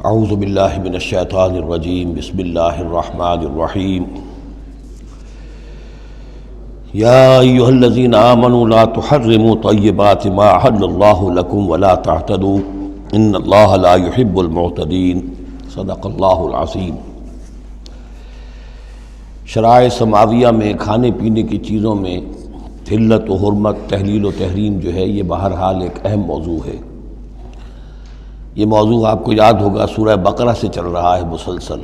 اعوذ باللہ من الشیطان الرجیم بسم اللہ الرحمن الرحیم یا ایہا الذین آمنوا لا تحرموا طیبات ما احل اللہ لکم ولا تعتدوا ان اللہ لا يحب المعتدین صدق اللہ العظیم۔ شرائع سماویہ میں کھانے پینے کی چیزوں میں حلت و حرمت، تحلیل و تحریم جو ہے یہ بہرحال ایک اہم موضوع ہے۔ یہ موضوع آپ کو یاد ہوگا سورہ بقرہ سے چل رہا ہے مسلسل،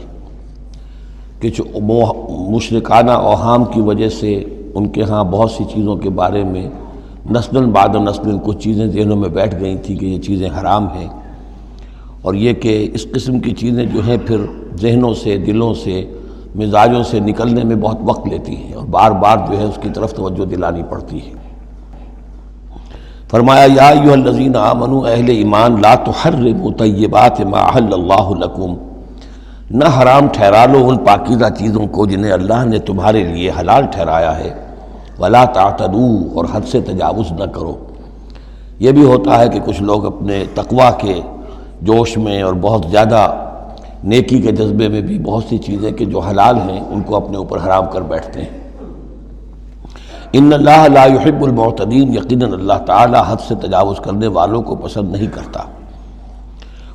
کہ مشرکانہ اوہام کی وجہ سے ان کے ہاں بہت سی چیزوں کے بارے میں نسلاً بعد نسلاً کچھ چیزیں ذہنوں میں بیٹھ گئی تھیں کہ یہ چیزیں حرام ہیں، اور یہ کہ اس قسم کی چیزیں جو ہیں پھر ذہنوں سے، دلوں سے، مزاجوں سے نکلنے میں بہت وقت لیتی ہیں اور بار بار جو ہے اس کی طرف توجہ دلانی پڑتی ہے۔ فرمایا یا ایھا الذین آمنوا، اہل ایمان، لا تحرموا طیبات ما احل اللہ لکم، نہ حرام ٹھہرا لو ان پاکیزہ چیزوں کو جنہیں اللہ نے تمہارے لیے حلال ٹھہرایا ہے، ولا تعتدوا، اور حد سے تجاوز نہ کرو۔ یہ بھی ہوتا ہے کہ کچھ لوگ اپنے تقویٰ کے جوش میں اور بہت زیادہ نیکی کے جذبے میں بھی بہت سی چیزیں کہ جو حلال ہیں ان کو اپنے اوپر حرام کر بیٹھتے ہیں۔ ان اللہ لا يحب المعتدین، یقیناً اللہ تعالی حد سے تجاوز کرنے والوں کو پسند نہیں کرتا۔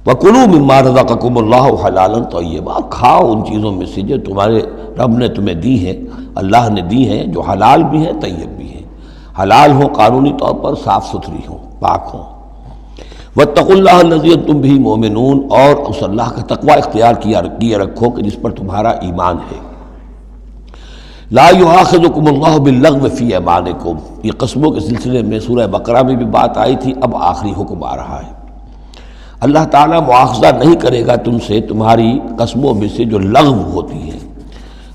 وَكُلُوا مِمَّا رَزَقَكُمُ اللَّهُ حَلَالًا طَيِّبًا، کھاؤ ان چیزوں میں سے جو تمہارے رب نے تمہیں دی ہیں، اللہ نے دی ہیں، جو حلال بھی ہیں طیب بھی ہیں، حلال ہوں قانونی طور پر، صاف ستھری ہوں، پاک ہوں۔ وَاتَّقُوا اللَّهَ الَّذِي أَنتُم بِهِ مُؤْمِنُونَ، اور اس اللہ کا تقوی اختیار کیے رکھو کہ جس پر تمہارا ایمان ہے۔ لا یؤاخذکم اللہ باللغو فی ایمانکم، یہ قسموں کے سلسلے میں سورہ بقرہ میں بھی بات آئی تھی، اب آخری حکم آ رہا ہے۔ اللہ تعالیٰ مؤاخذہ نہیں کرے گا تم سے تمہاری قسموں میں سے جو لغو ہوتی ہیں،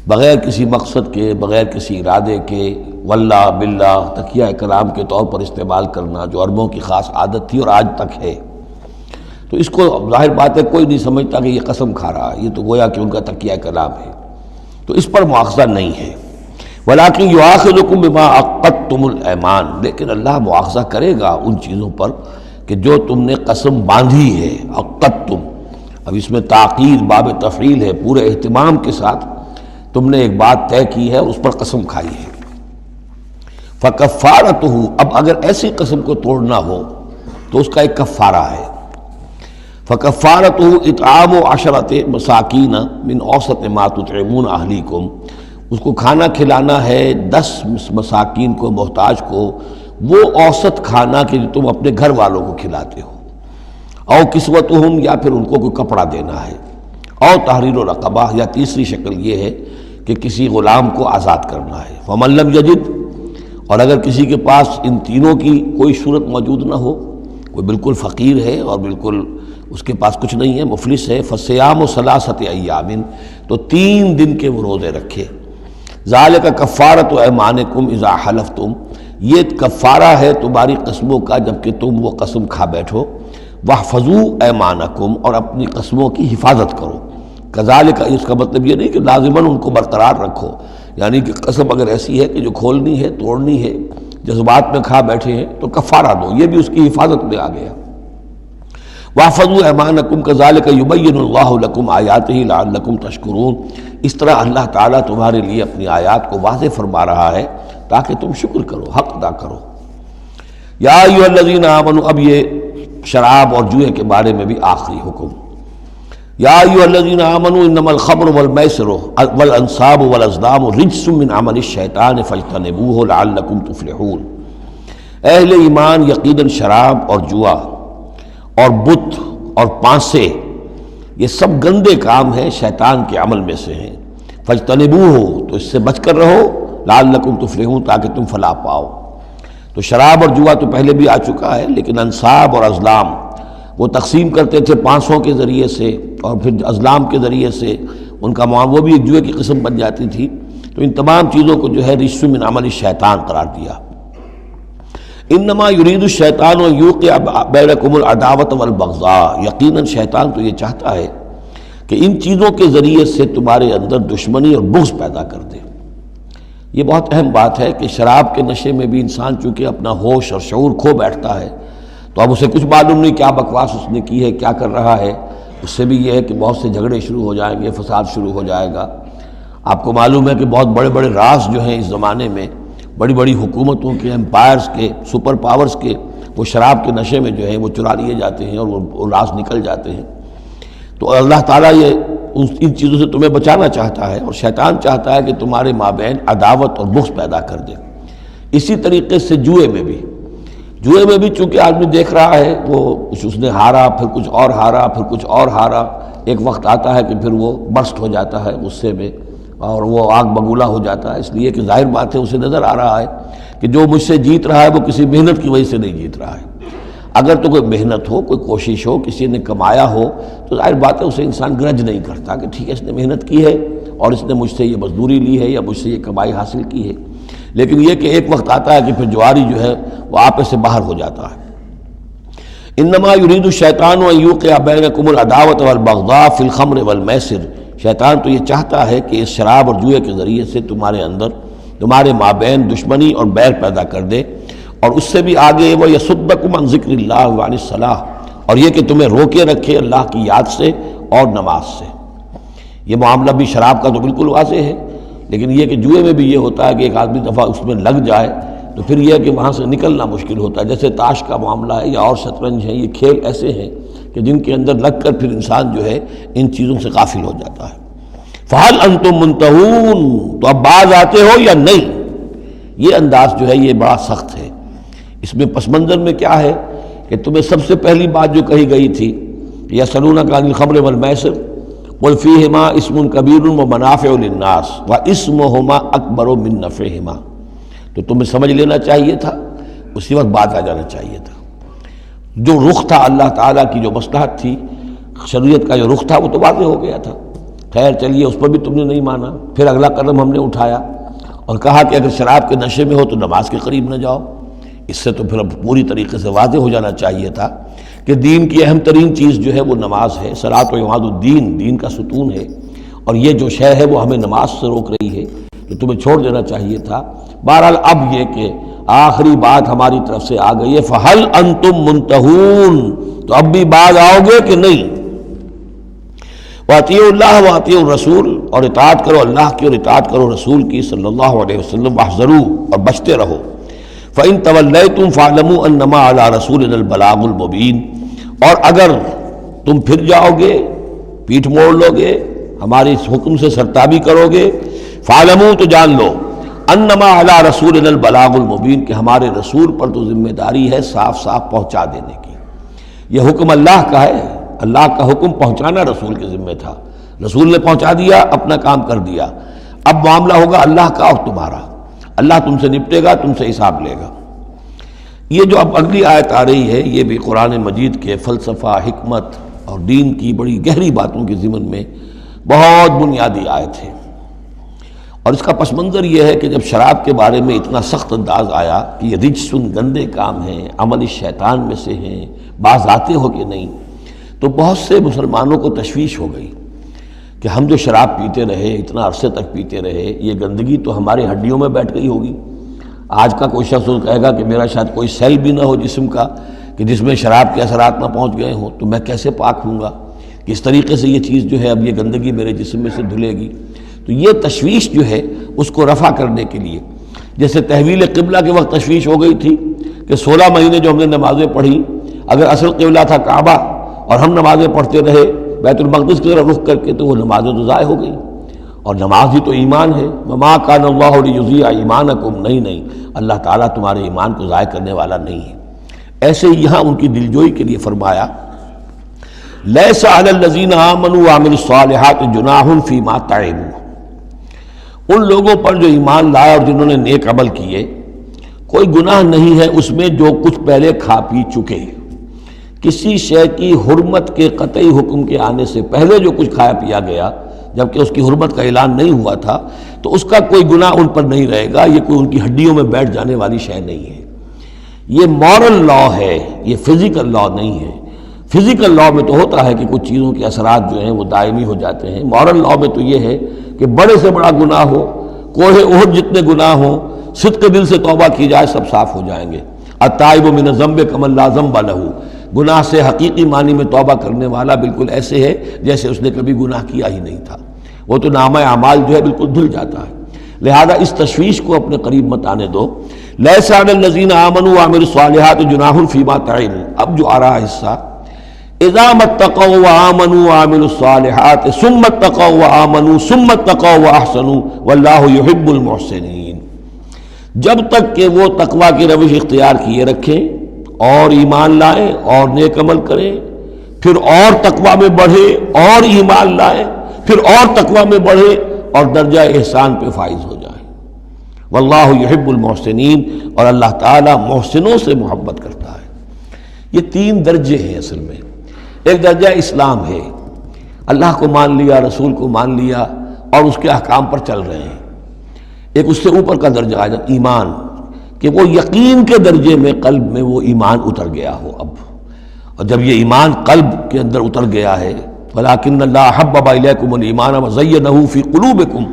بغیر کسی مقصد کے، بغیر کسی ارادے کے، واللہ باللہ تکیہ کلام کے طور پر استعمال کرنا، جو عربوں کی خاص عادت تھی اور آج تک ہے۔ تو اس کو ظاہر بات ہے کوئی نہیں سمجھتا کہ یہ قسم کھا رہا ہے، یہ تو گویا کہ ان کا تکیہ کلام ہے، تو اس پر مؤاخذہ نہیں ہے۔ وَلَٰكِن يُؤَاخِذُكُم بِمَا عَقَّدتُّمُ الْأَيْمَانَ، لیکن اللہ مؤاخذہ کرے گا ان چیزوں پر کہ جو تم نے قسم باندھی ہے، عقدتم، اب اس میں تاکید باب تفعیل ہے، پورے اہتمام کے ساتھ تم نے ایک بات طے کی ہے اور اس پر قسم کھائی ہے۔ فَكَفَّارَتُهُ، اب اگر ایسی قسم کو توڑنا ہو تو اس کا ایک کفارہ ہے۔ فَكَفَّارَتُهُ إِطْعَامُ عَشَرَةِ مَسَاكِينَ مِنْ أَوْسَطِ مَا تُطْعِمُونَ أَهْلِيكُمْ، اس کو کھانا کھلانا ہے 10 مساکین کو، محتاج کو، وہ اوسط کھانا کہ جو تم اپنے گھر والوں کو کھلاتے ہو۔ او کسوتہم، یا پھر ان کو کوئی کپڑا دینا ہے۔ او تحریر رقبہ، یا تیسری شکل یہ ہے کہ کسی غلام کو آزاد کرنا ہے۔ فمن لم یجد، اور اگر کسی کے پاس ان تینوں کی کوئی صورت موجود نہ ہو، کوئی بالکل فقیر ہے اور بالکل اس کے پاس کچھ نہیں ہے، مفلس ہے، فصیام ثلاثۃ ایام، تو 3 دن کے وہ روزے رکھے۔ ذالک کفارۃ ایمانکم اذا حلفتم، یہ کفارہ ہے تمہاری قسموں کا جب کہ تم وہ قسم کھا بیٹھو۔ واحفظوا ایمانکم، اور اپنی قسموں کی حفاظت کرو۔ کذالک، اس کا مطلب یہ نہیں کہ لازماً ان کو برقرار رکھو، یعنی کہ قسم اگر ایسی ہے کہ جو کھولنی ہے، توڑنی ہے، جذبات میں کھا بیٹھے ہیں تو کفارہ دو، یہ بھی اس کی حفاظت میں آ گیا۔ واحفظوا ایمانکم کذالک یبین اللہ لکم آیاتہ لعلکم تشکرون، اس طرح اللہ تعالیٰ تمہارے لیے اپنی آیات کو واضح فرما رہا ہے تاکہ تم شکر کرو، حق ادا کرو۔ یا ایھا الذین آمنوا، اب یہ شراب اور جوئے کے بارے میں بھی آخری حکم۔ یا ایھا الذین آمنوا انما الخمر والمیسر والانصاب والازلام رجس من عمل الشیطان فاجتنبوہ لعلکم تفلحون، اہل ایمان، یقیناً شراب اور جوا اور بت اور پانسے یہ سب گندے کام ہیں، شیطان کے عمل میں سے ہیں۔ فاجتنبوہ، تو اس سے بچ کر رہو، لعلکم تفلحون، تاکہ تم فلاح پاؤ۔ تو شراب اور جوا تو پہلے بھی آ چکا ہے، لیکن انصاب اور ازلام وہ تقسیم کرتے تھے پانسوں کے ذریعے سے اور پھر ازلام کے ذریعے سے، ان کا وہ بھی ایک جوئے کی قسم بن جاتی تھی۔ تو ان تمام چیزوں کو جو ہے رجس من عمل الشیطان قرار دیا۔ انما یرید الشیطان یوقع بینکم العداوۃ والبغضاء، یقیناً شیطان تو یہ چاہتا ہے کہ ان چیزوں کے ذریعے سے تمہارے اندر دشمنی اور بغض پیدا کر دے۔ یہ بہت اہم بات ہے کہ شراب کے نشے میں بھی انسان چونکہ اپنا ہوش اور شعور کھو بیٹھتا ہے، تو اب اسے کچھ معلوم نہیں کیا بکواس اس نے کی ہے، کیا کر رہا ہے، اس سے بھی یہ ہے کہ بہت سے جھگڑے شروع ہو جائیں گے، فساد شروع ہو جائے گا۔ آپ کو معلوم ہے کہ بہت بڑے بڑے راز جو ہیں اس زمانے میں، بڑی بڑی حکومتوں کے، امپائرز کے، سپر پاورز کے، وہ شراب کے نشے میں جو ہے وہ چرا لیے جاتے ہیں اور وہ راز نکل جاتے ہیں۔ تو اللہ تعالیٰ یہ ان چیزوں سے تمہیں بچانا چاہتا ہے، اور شیطان چاہتا ہے کہ تمہارے مابین عداوت اور بغض پیدا کر دے۔ اسی طریقے سے جوئے میں بھی چونکہ آدمی دیکھ رہا ہے، وہ اس نے ہارا، پھر کچھ اور ہارا، پھر کچھ اور ہارا، ایک وقت آتا ہے کہ پھر وہ برسٹ ہو جاتا ہے غصے میں اور وہ آگ بگولا ہو جاتا ہے، اس لیے کہ ظاہر بات ہے اسے نظر آ رہا ہے کہ جو مجھ سے جیت رہا ہے وہ کسی محنت کی وجہ سے نہیں جیت رہا ہے۔ اگر تو کوئی محنت ہو، کوئی کوشش ہو، کسی نے کمایا ہو، تو ظاہر بات ہے اسے انسان گرج نہیں کرتا کہ ٹھیک ہے اس نے محنت کی ہے اور اس نے مجھ سے یہ مزدوری لی ہے یا مجھ سے یہ کمائی حاصل کی ہے۔ لیکن یہ کہ ایک وقت آتا ہے کہ پھر جواری جو ہے وہ آپے سے باہر ہو جاتا ہے۔ انما یرید الشیطان ان یوقع بینکم العداوۃ والبغضاء فی الخمر والمیسر، شیطان تو یہ چاہتا ہے کہ اس شراب اور جوئے کے ذریعے سے تمہارے مابین دشمنی اور بیر پیدا کر دے، اور اس سے بھی آگے وَيَصُدَّكُمْ عَنْ ذِكْرِ اللَّهِ وَعَنِ الصَّلَاةِ، اور یہ کہ تمہیں روکے رکھے اللہ کی یاد سے اور نماز سے۔ یہ معاملہ بھی شراب کا تو بالکل واضح ہے، لیکن یہ کہ جوئے میں بھی یہ ہوتا ہے کہ ایک آدمی دفعہ اس میں لگ جائے تو پھر یہ کہ وہاں سے نکلنا مشکل ہوتا ہے۔ جیسے تاش کا معاملہ ہے یا اور شطرنج ہیں، یہ کھیل ایسے ہیں کہ جن کے اندر لگ کر پھر انسان جو ہے ان چیزوں سے غافل ہو جاتا ہے۔ فَهَلْ أَنْتُمْ مُنْتَهُونَ، تو اب باز آتے ہو یا نہیں؟ یہ انداز جو ہے یہ بڑا سخت ہے۔ اس میں پس منظر میں کیا ہے کہ تمہیں سب سے پہلی بات جو کہی گئی تھی یسألونک عن الخمر والمیسر قل فیہما اسم کبیر ومنافع للناس واسمہما اکبر من نفعہما، تو تمہیں سمجھ لینا چاہیے تھا، اسی وقت بات آ جانا چاہیے تھا۔ جو رخ تھا اللہ تعالیٰ کی جو مصلحت تھی، شریعت کا جو رخ تھا وہ تو واضح ہو گیا تھا۔ خیر چلیے اس پر بھی تم نے نہیں مانا، پھر اگلا قدم ہم نے اٹھایا اور کہا کہ اگر شراب کے نشے میں ہو تو نماز کے قریب نہ جاؤ۔ اس سے تو پھر اب پوری طریقے سے واضح ہو جانا چاہیے تھا کہ دین کی اہم ترین چیز جو ہے وہ نماز ہے، صلاۃ و عماد الدین، دین کا ستون ہے، اور یہ جو شے ہے وہ ہمیں نماز سے روک رہی ہے، تو تمہیں چھوڑ دینا چاہیے تھا۔ بہرحال اب یہ کہ آخری بات ہماری طرف سے آ گئی ہے، فَهَلْ أَنْتُمْ مُنْتَهُونَ، تو اب بھی باز آؤ گے کہ نہیں؟ وَأَطِیعُوا اللَّهَ وَأَطِیعُوا الرَّسُولَ، اور اطاعت کرو اللہ کی اور اطاعت کرو رسول کی صلی اللہ علیہ وسلم، وَاحْذَرُوا، اور بچتے رہو۔ فَإِن تَوَلَّيْتُمْ فَاعْلَمُوا أَنَّمَا عَلَىٰ رَسُولِنَا الْبَلَاغُ الْمُبِينُ، اور اگر تم پھر جاؤ گے، پیٹھ موڑ لو گے، ہمارے اس حکم سے سرتابی کرو گے، فَاعْلَمُوا، تو جان لو، أَنَّمَا عَلَىٰ رَسُولِنَا الْبَلَاغُ الْمُبِينُ، کہ ہمارے رسول پر تو ذمہ داری ہے صاف صاف پہنچا دینے کی۔ یہ حکم اللہ کا ہے، اللہ کا حکم پہنچانا رسول کے ذمہ تھا، رسول نے پہنچا دیا، اپنا کام کر دیا۔ اب معاملہ ہوگا اللہ کا اور تمہارا، اللہ تم سے نپٹے گا، تم سے حساب لے گا۔ یہ جو اب اگلی آیت آ رہی ہے یہ بھی قرآن مجید کے فلسفہ، حکمت اور دین کی بڑی گہری باتوں کے ضمن میں بہت بنیادی آیت ہے، اور اس کا پس منظر یہ ہے کہ جب شراب کے بارے میں اتنا سخت انداز آیا کہ یہ رجسن، گندے کام ہیں، عمل شیطان میں سے ہیں، باز آتے ہو کہ نہیں، تو بہت سے مسلمانوں کو تشویش ہو گئی کہ ہم جو شراب پیتے رہے، اتنا عرصے تک پیتے رہے، یہ گندگی تو ہماری ہڈیوں میں بیٹھ گئی ہوگی۔ آج کا کوئی شخص کہے گا کہ میرا شاید کوئی سیل بھی نہ ہو جسم کا کہ جس میں شراب کے اثرات نہ پہنچ گئے ہوں، تو میں کیسے پاک ہوں گا؟ کس طریقے سے یہ چیز جو ہے اب یہ گندگی میرے جسم میں سے دھلے گی؟ تو یہ تشویش جو ہے اس کو رفع کرنے کے لیے، جیسے تحویل قبلہ کے وقت تشویش ہو گئی تھی کہ 16 مہینے جو ہم نے نمازیں پڑھی، اگر اصل قبلہ تھا کعبہ اور ہم نمازیں پڑھتے رہے بیت المقدس کی طرف رخ کر کے، تو وہ نمازیں تو ضائع ہو گئی، اور نماز ہی تو ایمان ہے۔ وَمَا كَانَ اللَّهُ لِيُضِيعَ إِيمَانَكُمْ، نہیں اللہ تعالیٰ تمہارے ایمان کو ضائع کرنے والا نہیں ہے۔ ایسے ہی یہاں ان کی دلجوئی کے لیے فرمایا لَيْسَ عَلَى الَّذِينَ آمَنُوا وَعَمِلُوا الصَّالِحَاتِ جُنَاحٌ فِيمَا طَعِمُوا، ان لوگوں پر جو ایمان لائے اور جنہوں نے نیک عمل کیے، کوئی گناہ نہیں ہے اس میں جو کچھ پہلے کھا پی چکے۔ کسی شے کی حرمت کے قطعی حکم کے آنے سے پہلے جو کچھ کھایا پیا گیا، جبکہ اس کی حرمت کا اعلان نہیں ہوا تھا، تو اس کا کوئی گناہ ان پر نہیں رہے گا، یہ کوئی ان کی ہڈیوں میں بیٹھ جانے والی شے نہیں ہے۔ یہ مورل لا ہے، یہ فزیکل لا نہیں ہے۔ فزیکل لا میں تو ہوتا ہے کہ کچھ چیزوں کے اثرات جو ہیں وہ دائمی ہو جاتے ہیں، مورل لا میں تو یہ ہے کہ بڑے سے بڑا گناہ ہو، کوہ احد جتنے گناہ ہوں، صدق دل سے توبہ کی جائے سب صاف ہو جائیں گے۔ التائب من الذنب کمن لا ذنب لہ، گناہ سے حقیقی معنی میں توبہ کرنے والا بالکل ایسے ہے جیسے اس نے کبھی گناہ کیا ہی نہیں تھا، وہ تو نامہ اعمال جو ہے بالکل دھل جاتا ہے۔ لہذا اس تشویش کو اپنے قریب مت آنے دو۔ لیس علی الذین آمنوا وعملوا الصالحات جناح فیما طعموا، اب جو آ رہا ہے حصہ، اذا اتقوا وآمنوا وعملوا الصالحات ثم اتقوا وآمنوا ثم اتقوا واحسنوا واللہ یحب المحسنین، جب تک کہ وہ تقوی کی روش اختیار کیے رکھیں اور ایمان لائیں اور نیک عمل کریں، پھر اور تقوی میں بڑھے اور ایمان لائیں، پھر اور تقوی میں بڑھے اور درجہ احسان پہ فائز ہو جائے۔ واللہ یحب المحسنین، اور اللہ تعالیٰ محسنوں سے محبت کرتا ہے۔ یہ تین درجے ہیں اصل میں۔ ایک درجہ اسلام ہے، اللہ کو مان لیا، رسول کو مان لیا اور اس کے احکام پر چل رہے ہیں۔ ایک اس سے اوپر کا درجہ آ جاتا ایمان، کہ وہ یقین کے درجے میں قلب میں وہ ایمان اتر گیا ہو اب، اور جب یہ ایمان قلب کے اندر اتر گیا ہے وَلَٰكِنَّ اللَّهَ حَبَّبَ إِلَيْكُمُ الْإِيمَانَ وَزَيَّنَهُ فِي قُلُوبِكُمْ،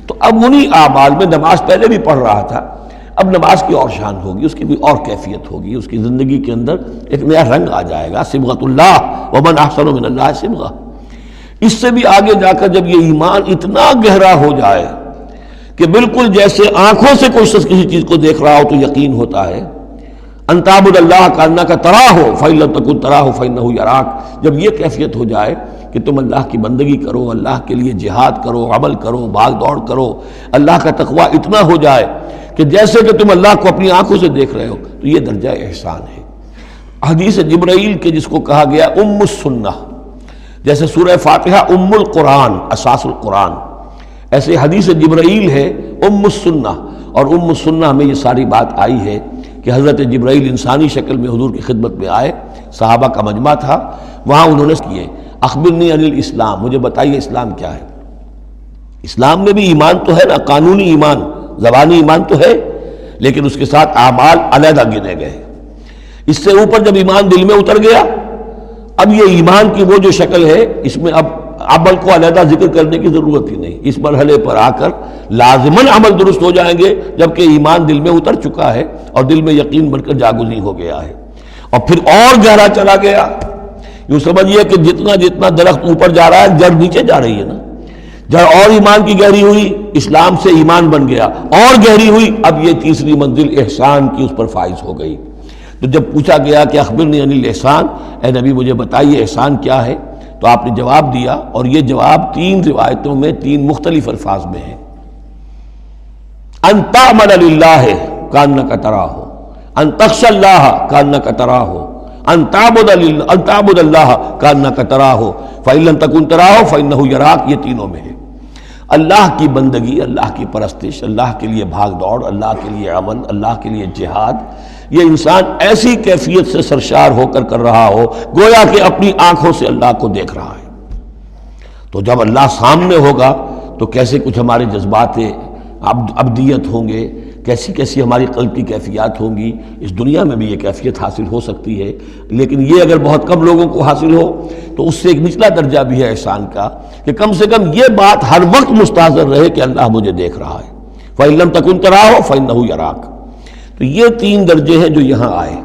تو اب انہی اعمال میں، نماز پہلے بھی پڑھ رہا تھا، اب نماز کی اور شان ہوگی، اس کی بھی اور کیفیت ہوگی، اس کی زندگی کے اندر ایک نیا رنگ آ جائے گا۔ صبغۃ اللہ ومن احسن من اللہ صبغہ۔ اس سے بھی آگے جا کر جب یہ ایمان اتنا گہرا ہو جائے کہ بالکل جیسے آنکھوں سے کوئی شخص کسی چیز کو دیکھ رہا ہو تو یقین ہوتا ہے، ان تعبد اللہ کانک تراہ فإن لم تکن تراہ فإنہ یراک، جب یہ کیفیت ہو جائے کہ تم اللہ کی بندگی کرو، اللہ کے لیے جہاد کرو، عمل کرو، بھاگ دوڑ کرو، اللہ کا تقویٰ اتنا ہو جائے کہ جیسے کہ تم اللہ کو اپنی آنکھوں سے دیکھ رہے ہو، تو یہ درجہ احسان ہے۔ حدیث جبرائیل کے جس کو کہا گیا ام السنہ، جیسے سورہ فاتحہ ام القرآن اساس القرآن، ایسے حدیث جبرائیل ہے ام السنہ، اور ام السنہ میں یہ ساری بات آئی ہے کہ حضرت جبرائیل انسانی شکل میں حضور کی خدمت میں آئے، صحابہ کا مجمع تھا، وہاں انہوں نے کیے اخبرنی عن الاسلام، مجھے بتائیے اسلام کیا ہے۔ اسلام میں بھی ایمان تو ہے نا، قانونی ایمان، زبانی ایمان تو ہے، لیکن اس کے ساتھ اعمال علیحدہ گنے گئے۔ اس سے اوپر جب ایمان دل میں اتر گیا، اب یہ ایمان کی وہ جو شکل ہے، اس میں اب عمل کو علیحدہ ذکر کرنے کی ضرورت ہی نہیں، اس مرحلے پر آ کر لازماً عمل درست ہو جائیں گے، جبکہ ایمان دل میں اتر چکا ہے اور دل میں یقین بن کر جاگزی ہو گیا ہے، اور پھر اور گہرا چلا گیا۔ یوں سمجھیے کہ جتنا جتنا درخت اوپر جا رہا ہے، جڑ نیچے جا رہی ہے نا، جڑ اور ایمان کی گہری ہوئی، اسلام سے ایمان بن گیا، اور گہری ہوئی، اب یہ تیسری منزل احسان کی اس پر فائز ہو گئی۔ تو جب پوچھا گیا کہ اخبرنی عن الاحسان، اے نبی مجھے بتائیے احسان کیا ہے، تو آپ نے جواب دیا، اور یہ جواب تین روایتوں میں تین مختلف الفاظ میں ہے۔ ان تعمل للہ کانک تراہ، ان تخشى اللہ کانک تراہ، ان تعبد اللہ کانک تراہ فإن لم تکن تراہ فإنہ یراک، یہ تینوں میں ہے۔ اللہ کی بندگی، اللہ کی پرستش، اللہ کے لیے بھاگ دوڑ، اللہ کے لیے عمل، اللہ کے لیے جہاد، یہ انسان ایسی کیفیت سے سرشار ہو کر کر رہا ہو گویا کہ اپنی آنکھوں سے اللہ کو دیکھ رہا ہے۔ تو جب اللہ سامنے ہوگا تو کیسے کچھ ہمارے جذبات عبدیت ہوں گے، کیسی کیسی ہماری قلب کی کیفیات ہوں گی۔ اس دنیا میں بھی یہ کیفیت حاصل ہو سکتی ہے، لیکن یہ اگر بہت کم لوگوں کو حاصل ہو تو اس سے ایک نچلا درجہ بھی ہے احسان کا، کہ کم سے کم یہ بات ہر وقت مستحضر رہے کہ اللہ مجھے دیکھ رہا ہے۔ فَإِن لَمْ تَكُنْ تَرَاهُ فَإِنَّهُ يَرَاكَ۔ تو یہ تین درجے ہیں جو یہاں آئے،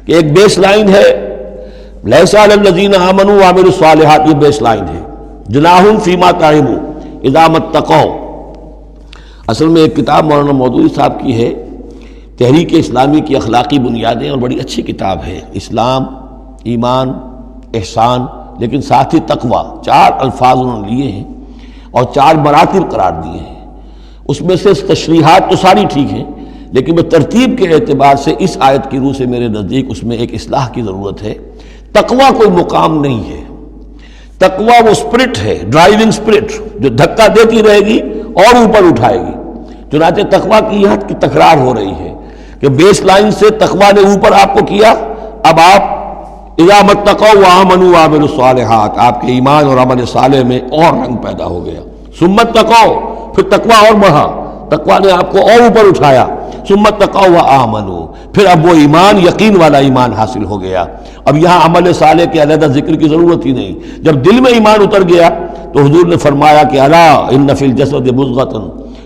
کہ ایک بیس لائن ہے لَيْسَ عَلَى الَّذِينَ آمَنُوا وَعَمِلُوا الصَّالِحَاتِ، یہ بیس لائن ہے، جُنَاحٌ فِيمَا طَعِمُوا إِذَا مَا اتَّقَوْا۔ اصل میں ایک کتاب مولانا مودودی صاحب کی ہے، تحریک اسلامی کی اخلاقی بنیادیں، اور بڑی اچھی کتاب ہے، اسلام، ایمان، احسان، لیکن ساتھ ہی تقوی، چار الفاظ انہوں نے لیے ہیں اور چار مراتب قرار دیے ہیں۔ اس میں سے تشریحات تو ساری ٹھیک ہیں، لیکن میں ترتیب کے اعتبار سے اس آیت کی روح سے میرے نزدیک اس میں ایک اصلاح کی ضرورت ہے۔ تقوی کوئی مقام نہیں ہے، تقوی وہ اسپرٹ ہے، ڈرائیونگ اسپرٹ، جو دھکا دیتی رہے گی اور اوپر اٹھائے گی۔ چنانچہ تقوی کی یہاں کی تکرار ہو رہی ہے کہ بیس لائن سے تقوی نے اوپر آپ کو کیا، اب آپ اذا اتقوا وآمنوا وعملوا الصالحات، آپ کے ایمان اور عمل صالح میں اور رنگ پیدا ہو گیا۔ ثم اتقوا، پھر تقوی اور بڑھا، تقوی نے آپ کو اور اوپر اٹھایا۔ ثم اتقوا وآمنوا، پھر اب وہ ایمان یقین والا ایمان حاصل ہو گیا۔ اب یہاں عمل صالح کے علیحدہ ذکر کی ضرورت ہی نہیں، جب دل میں ایمان اتر گیا تو حضور نے فرمایا کہ الا ان فی الجسد مضغۃ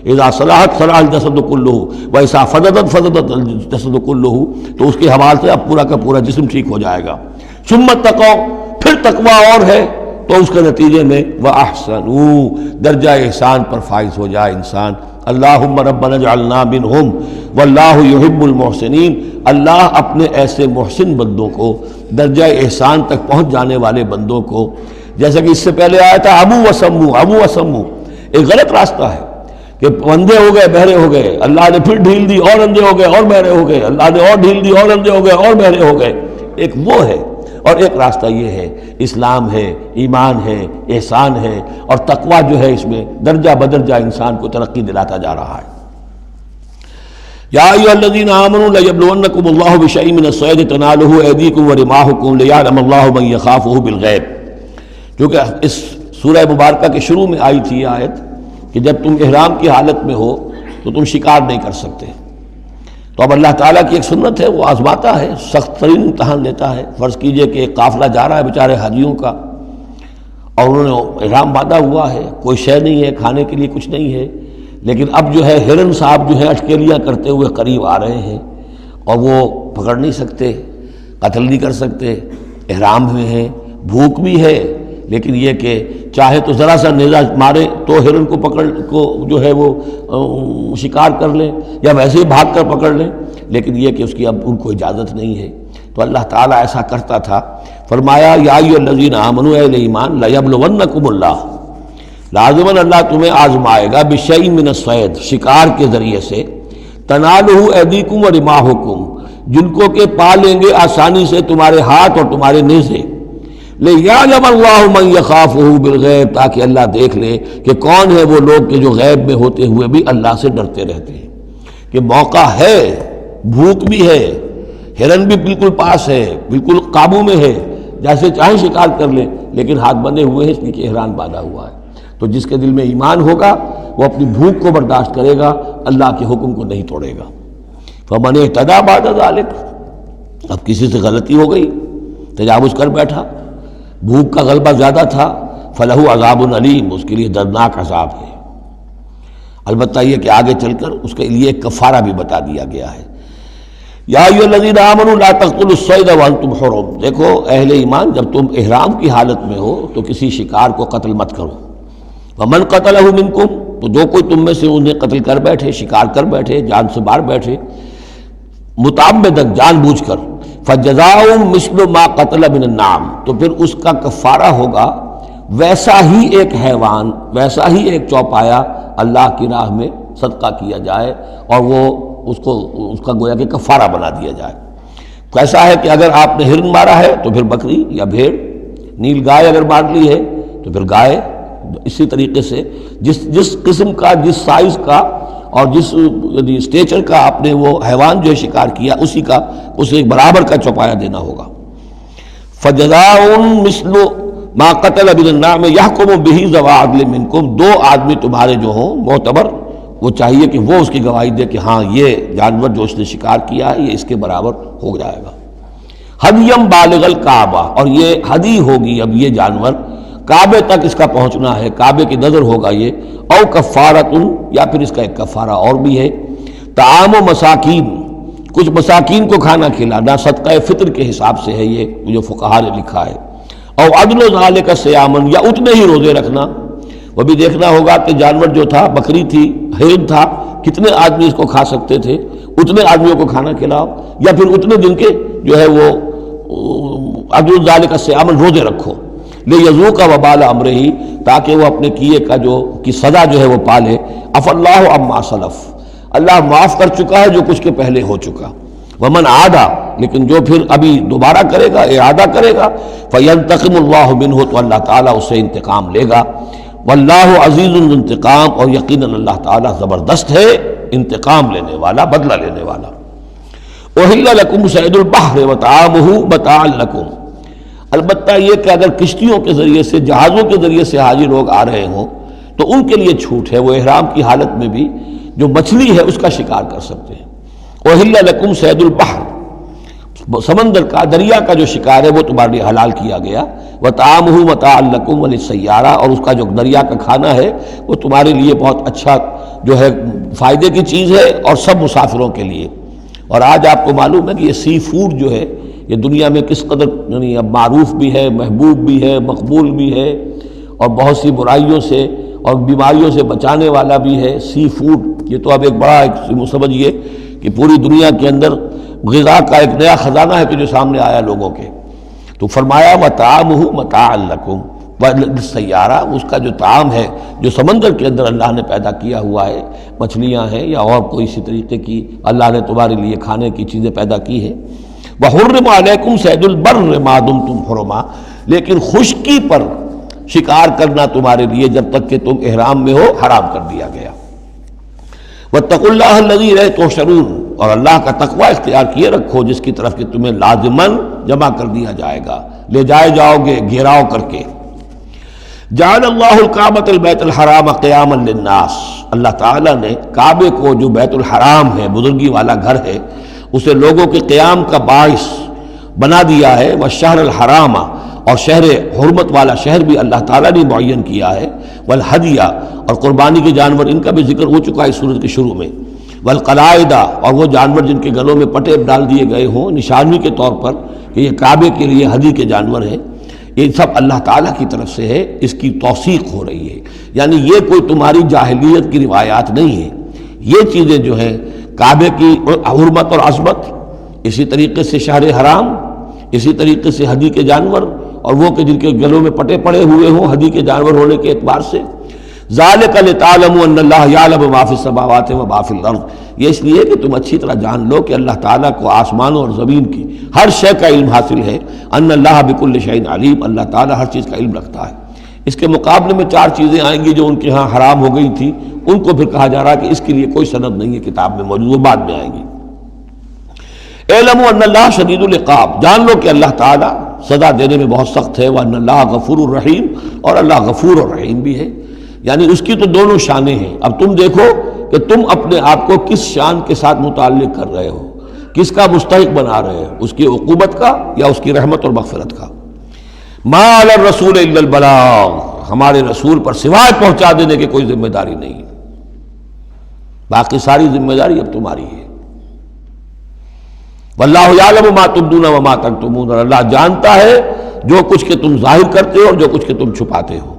اذا صلحت صلح الجسد کلہ واذا فسدت فسد الجسد کلہ، تو اس کے حوالے سے اب پورا کا پورا جسم ٹھیک ہو جائے گا۔ ثم اتقوا، پھر تقویٰ اور ہے تو اس کے نتیجے میں وَأَحْسَنُوا، درجہ احسان پر فائز ہو جائے انسان۔ اللہم ربنا اجعلنا منہم واللہ یحب المحسنین، اللہ اپنے ایسے محسن بندوں کو، درجہ احسان تک پہنچ جانے والے بندوں کو، جیسا کہ اس سے پہلے آیا تھا ابو وسمو، ایک غلط راستہ ہے کہ اندھے ہو گئے بہرے ہو گئے، اللہ نے پھر ڈھیل دی اور اندھے ہو گئے اور بہرے ہو گئے، اللہ نے اور ڈھیل دی اور اندھے ہو گئے اور بہرے ہو گئے، ایک وہ ہے، اور ایک راستہ یہ ہے اسلام ہے، ایمان ہے، احسان ہے، اور تقویٰ جو ہے اس میں درجہ بدرجہ انسان کو ترقی دلاتا جا رہا ہے۔ یا ایھا الذین آمنوا لیبلونکم اللہ بشیء من الصید تنالہ ایدیکم ورماحکم لیعلم اللہ من یخافہ بالغیب، کیونکہ اس سورہ مبارکہ کے شروع میں آئی تھی یہ آیت کہ جب تم احرام کی حالت میں ہو تو تم شکار نہیں کر سکتے، تو اب اللہ تعالیٰ کی ایک سنت ہے، وہ آزماتا ہے، سخت ترین امتحان لیتا ہے۔ فرض کیجئے کہ ایک قافلہ جا رہا ہے بیچارے حاجیوں کا، اور انہوں نے احرام باندھا ہوا ہے، کوئی شے نہیں ہے، کھانے کے لیے کچھ نہیں ہے، لیکن اب جو ہے ہرن صاحب جو ہے اٹکیلیاں کرتے ہوئے قریب آ رہے ہیں، اور وہ پکڑ نہیں سکتے، قتل نہیں کر سکتے، احرام میں ہیں، بھوک بھی ہے، لیکن یہ کہ چاہے تو ذرا سا نیزہ مارے تو ہرن کو پکڑ کو جو ہے وہ شکار کر لیں، یا ویسے ہی بھاگ کر پکڑ لیں، لیکن یہ کہ اس کی اب ان کو اجازت نہیں ہے۔ تو اللہ تعالیٰ ایسا کرتا تھا، فرمایا یا ایھا الذین آمنوا، اہل ایمان، لیبلونکم اللہ، لازماً اللہ تمہیں آزمائے گا، بشیء من الصید، شکار کے ذریعے سے، تنالہ ایدیکم ورماحکم، جن کو کہ پا لیں گے آسانی سے تمہارے ہاتھ اور تمہارے نیزے، لیعلم اللہ من یخافہ بالغیب، تاکہ اللہ دیکھ لے کہ کون ہے وہ لوگ کہ جو غیب میں ہوتے ہوئے بھی اللہ سے ڈرتے رہتے ہیں، کہ موقع ہے، بھوک بھی ہے، ہرن بھی بالکل پاس ہے، بالکل قابو میں ہے، جیسے چاہیں شکار کر لیں، لیکن ہاتھ بندھے ہوئے ہیں اس لیے کہ احرام باندھا ہوا ہے۔ تو جس کے دل میں ایمان ہوگا وہ اپنی بھوک کو برداشت کرے گا، اللہ کے حکم کو نہیں توڑے گا۔ فمن اعتدی بعد ذلک، اب کسی سے غلطی ہو گئی، تجاوز کر بیٹھا، بھوک کا غلبہ زیادہ تھا، فلہ عذاب علیم، اس کے لیے دردناک عذاب ہے۔ البتہ یہ کہ آگے چل کر اس کے لیے ایک کفارہ بھی بتا دیا گیا ہے۔ یا ایھا الذین آمنوا لا تقتلوا الصید وانتم حرم، دیکھو اہل ایمان، جب تم احرام کی حالت میں ہو تو کسی شکار کو قتل مت کرو۔ ومن قتلہ منکم، تو جو کوئی تم میں سے انہیں قتل کر بیٹھے، شکار کر بیٹھے، جان سے مار بیٹھے، متعمدن، جان بوجھ کر، فجزاء مثل ما قتل من النعم، تو پھر اس کا کفارہ ہوگا ویسا ہی ایک حیوان، ویسا ہی ایک چوپایا اللہ کی راہ میں صدقہ کیا جائے، اور وہ اس کا گویا کہ کفارہ بنا دیا جائے۔ کیسا ہے کہ اگر آپ نے ہرن مارا ہے تو پھر بکری یا بھیڑ، نیل گائے اگر مار لی ہے تو پھر گائے، اسی طریقے سے جس قسم کا، جس سائز کا اور جس اسٹیچر کا آپ نے وہ حیوان جو ہے شکار کیا، اسی کا اسے ایک برابر کا چوپایا دینا ہوگا۔ فجزاء مثل ما قتل من النعم یحکم بہ ذوی عدل منکم، دو آدمی تمہارے جو ہوں معتبر، وہ چاہیے کہ وہ اس کی گواہی دے کہ ہاں یہ جانور جو اس نے شکار کیا ہے یہ اس کے برابر ہو جائے گا۔ ہدیم بالغ الکعبہ، اور یہ ہدی ہوگی اب یہ جانور، کعبے تک اس کا پہنچنا ہے، کعبے کی نظر ہوگا یہ، او کفارۃ، یا پھر اس کا ایک کفارہ اور بھی ہے، طعام مساکین، کچھ مساکین کو کھانا کھلانا، صدقہ فطر کے حساب سے ہے یہ جو فقہا نے لکھا ہے، او عدل ذالک صیامن، یا اتنے ہی روزے رکھنا۔ وہ بھی دیکھنا ہوگا کہ جانور جو تھا، بکری تھی، ہرن تھا، کتنے آدمی اس کو کھا سکتے تھے، اتنے آدمیوں کو کھانا کھلاؤ، یا پھر اتنے دن کے جو ہے وہ عدل ذالک صیامن روزے رکھو، لیذوق وبال امرہ، تاکہ وہ اپنے کیے کا کی سزا جو ہے وہ پالے۔ عفی اللہ عما سلف، اللہ معاف کر چکا ہے جو کچھ کے پہلے ہو چکا۔ ومن عادا، لیکن جو پھر ابھی دوبارہ کرے گا، اعادہ کرے گا، فینتقم اللہ منہ، تو اللہ تعالیٰ اس سے انتقام لے گا۔ واللہ عزیز الانتقام، اور یقیناً اللہ تعالیٰ زبردست ہے، انتقام لینے والا، بدلہ لینے والا۔ احل لکم صید البحر وطعامہ متاعا لکم، البتہ یہ کہ اگر کشتیوں کے ذریعے سے، جہازوں کے ذریعے سے حاجی لوگ آ رہے ہوں تو ان کے لیے چھوٹ ہے، وہ احرام کی حالت میں بھی جو مچھلی ہے اس کا شکار کر سکتے ہیں۔ احل لکم صید البحر، سمندر کا، دریا کا جو شکار ہے وہ تمہارے لیے حلال کیا گیا، وطعامہ متاعا لکم وللسیارہ، اور اس کا جو دریا کا کھانا ہے وہ تمہارے لیے بہت اچھا جو ہے فائدے کی چیز ہے، اور سب مسافروں کے لیے۔ اور آج آپ کو معلوم ہے کہ یہ سی فوڈ جو ہے یہ دنیا میں کس قدر یعنی اب معروف بھی ہے، محبوب بھی ہے، مقبول بھی ہے، اور بہت سی برائیوں سے اور بیماریوں سے بچانے والا بھی ہے۔ سی فوڈ یہ تو اب ایک بڑا سمجھیے کہ پوری دنیا کے اندر غذا کا ایک نیا خزانہ ہے کہ جو سامنے آیا لوگوں کے۔ تو فرمایا وَطَعَامُهُ مَتَاعًا لَكُمْ وَلِلسَّيَّارَةِ، اس کا جو طعام ہے جو سمندر کے اندر اللہ نے پیدا کیا ہوا ہے، مچھلیاں ہیں یا اور کوئی اسی طریقے کی اللہ نے تمہارے لیے کھانے کی چیزیں پیدا کی ہیں۔ وَحُرِّمَ عَلَيْكُمْ صَيْدُ الْبَرِّ مَا دُمْتُمْ حُرُمًا، لیکن خشکی پر شکار کرنا تمہارے لیے جب تک کہ تم احرام میں ہو حرام کر دیا گیا۔ وَاتَّقُوا اللَّهَ الَّذِي إِلَيْهِ تُحْشَرُونَ، اور اللہ کا تقوی اختیار کیے رکھو جس کی طرف کہ تمہیں لازماً جمع کر دیا جائے گا، لے جائے جاؤ گے گھیراؤ کر کے۔ جعل اللہ الکعبۃ البیت الحرام قیاما للناس، اللہ تعالیٰ نے کعبے کو جو بیت الحرام ہے، بزرگی والا گھر ہے، اسے لوگوں کے قیام کا باعث بنا دیا ہے۔ والشہر الحرام، اور شہر حرمت والا شہر بھی اللہ تعالیٰ نے معین کیا ہے۔ والہدیہ، اور قربانی کے جانور، ان کا بھی ذکر ہو چکا ہے سورت کے شروع میں۔ والقلائد، اور وہ جانور جن کے گلوں میں پٹے ڈال دیے گئے ہوں نشانی کے طور پر کہ یہ کعبے کے لیے ہدی کے جانور ہیں، یہ سب اللہ تعالیٰ کی طرف سے ہے، اس کی توثیق ہو رہی ہے۔ یعنی یہ کوئی تمہاری جاہلیت کی روایات نہیں ہے، یہ چیزیں جو ہیں کعبے کی حرمت اور عظمت، اسی طریقے سے شہر حرام، اسی طریقے سے ہدی کے جانور، اور وہ کہ جن کے گلوں میں پٹے پڑے ہوئے ہوں ہدی کے جانور ہونے کے اعتبار سے۔ ذالک لتعلموا ان اللہ یعلم ما فی السماوات و ما فی الارض، یہ اس لیے کہ تم اچھی طرح جان لو کہ اللہ تعالیٰ کو آسمانوں اور زمین کی ہر شے کا علم حاصل ہے۔ ان اللہ بکل شیء علیم، اللہ تعالیٰ ہر چیز کا علم رکھتا ہے۔ اس کے مقابلے میں 4 چیزیں آئیں گی جو ان کے ہاں حرام ہو گئی تھی، ان کو پھر کہا جا رہا کہ اس کے لیے کوئی سند نہیں ہے کتاب میں موجود، وہ بعد میں آئیں گی۔ اعلموا ان اللہ شدید العقاب، جان لو کہ اللہ تعالیٰ سزا دینے میں بہت سخت ہے۔ وان اللہ غفور الرحیم، اور اللہ غفور الرحیم بھی ہے، یعنی اس کی تو دونوں شانیں ہیں۔ اب تم دیکھو کہ تم اپنے آپ کو کس شان کے ساتھ متعلق کر رہے ہو، کس کا مستحق بنا رہے ہو، اس کی عقوبت کا یا اس کی رحمت اور مغفرت کا۔ ما علی الرسول الا البلاغ، ہمارے رسول پر سوائے پہنچا دینے کی کوئی ذمہ داری نہیں، باقی ساری ذمہ داری اب تمہاری ہے۔ واللہ یعلم ما تبدون وما تکتمون، اور اللہ جانتا ہے جو کچھ کہ تم ظاہر کرتے ہو اور جو کچھ کہ تم چھپاتے ہو۔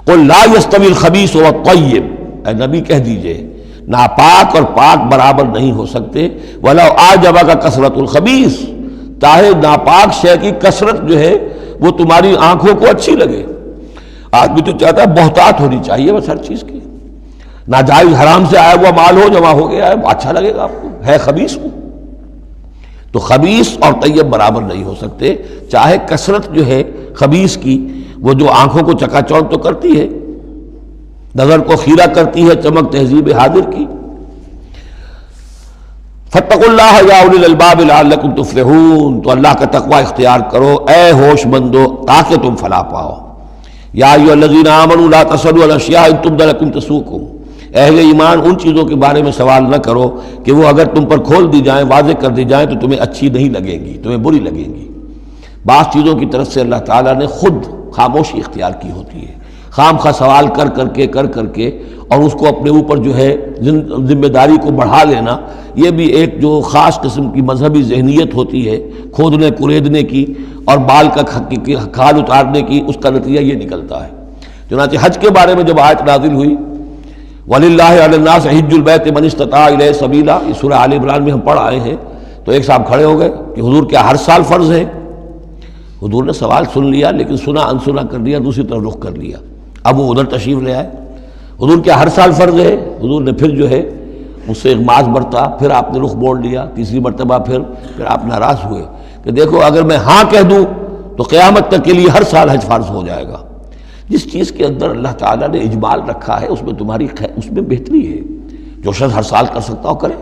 قل لا يستوي الخبيث والطيب، اے نبی کہہ دیجئے ناپاک اور پاک برابر نہیں ہو سکتے۔ ولو اعجبك کثرت الخبیث، چاہے ناپاک شے کی کثرت جو ہے وہ تمہاری آنکھوں کو اچھی لگے۔ آدمی تو چاہتا ہے بہتات ہونی چاہیے بس ہر چیز کی، ناجائز حرام سے آیا ہوا مال ہو جمع ہو گیا ہے اچھا لگے گا آپ کو، ہے خبیث ہو۔ تو خبیث اور طیب برابر نہیں ہو سکتے، چاہے کثرت جو ہے خبیث کی وہ جو آنکھوں کو چکا چوند تو کرتی ہے، نظر کو خیرہ کرتی ہے، چمک تہذیب حاضر کی۔ فاتقوا اللہ یا اولی الالباب لعلکم تفلحون، تو اللہ کا تقوی اختیار کرو اے ہوش مندو تاکہ تم فلاح پاؤ۔ یا ایھا الذین آمنوا لا تسألوا عن اشیاء ان تبد لکم تسؤکم، اہل ایمان ان چیزوں کے بارے میں سوال نہ کرو کہ وہ اگر تم پر کھول دی جائیں، واضح کر دی جائیں تو تمہیں اچھی نہیں لگیں گی، تمہیں بری لگیں گی۔ بعض چیزوں کی طرف سے اللہ تعالیٰ نے خود خاموشی اختیار کی ہوتی ہے، خام خواہ سوال کر کر کے اور اس کو اپنے اوپر جو ہے ذمہ داری کو بڑھا لینا، یہ بھی ایک جو خاص قسم کی مذہبی ذہنیت ہوتی ہے، کھودنے کریدنے کی اور بال کا کھال اتارنے کی، اس کا نتیجہ یہ نکلتا ہے۔ چنانچہ حج کے بارے میں جب آیت نازل ہوئی وَلِلَّهِ عَلَى النَّاسِ حِجُّ الْبَيْتِ مَنِ اسْتَطَاعَ إِلَيْهِ سَبِيلًا، یہ سورہ آل عمران میں ہم پڑھ آئے ہیں۔ تو ایک صاحب کھڑے ہو گئے کہ حضور کیا ہر سال فرض ہے؟ حضور نے سوال سن لیا لیکن سنا انسنا کر دیا، دوسری طرف رخ کر لیا۔ اب وہ ادھر تشریف لے آئے، حضور کیا ہر سال فرض ہے؟ حضور نے پھر جو ہے مجھ سے اغماض برتا، پھر آپ نے رخ موڑ لیا، تیسری مرتبہ پھر آپ ناراض ہوئے کہ دیکھو اگر میں ہاں کہہ دوں تو قیامت تک کے لیے ہر سال حج فرض ہو جائے گا۔ جس چیز کے اندر اللہ تعالیٰ نے اجمال رکھا ہے اس میں تمہاری اس میں بہتری ہے، جو شخص ہر سال کر سکتا ہو کرے،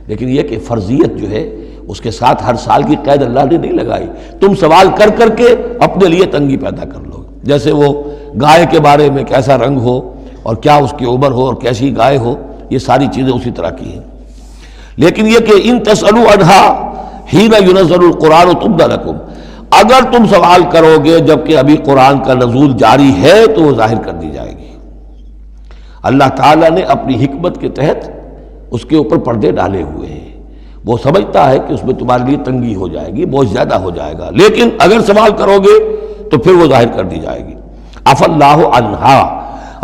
لیکن یہ کہ فرضیت جو ہے اس کے ساتھ ہر سال کی قید اللہ نے نہیں لگائی۔ تم سوال کر کے اپنے لیے تنگی پیدا کر لو، جیسے وہ گائے کے بارے میں کیسا رنگ ہو اور کیا اس کی عمر ہو اور کیسی گائے ہو، یہ ساری چیزیں اسی طرح کی ہیں۔ لیکن یہ کہ ان تسألوا عنہا حین ینزل القرآن تبد لکم، اگر تم سوال کرو گے جبکہ ابھی قرآن کا نزول جاری ہے تو وہ ظاہر کر دی جائے گی۔ اللہ تعالیٰ نے اپنی حکمت کے تحت اس کے اوپر پردے ڈالے ہوئے ہیں۔ وہ سمجھتا ہے کہ اس میں تمہارے لیے تنگی ہو جائے گی، بہت زیادہ ہو جائے گا، لیکن اگر سوال کرو گے تو پھر وہ ظاہر کر دی جائے گی۔ عفا اللہ عنہا،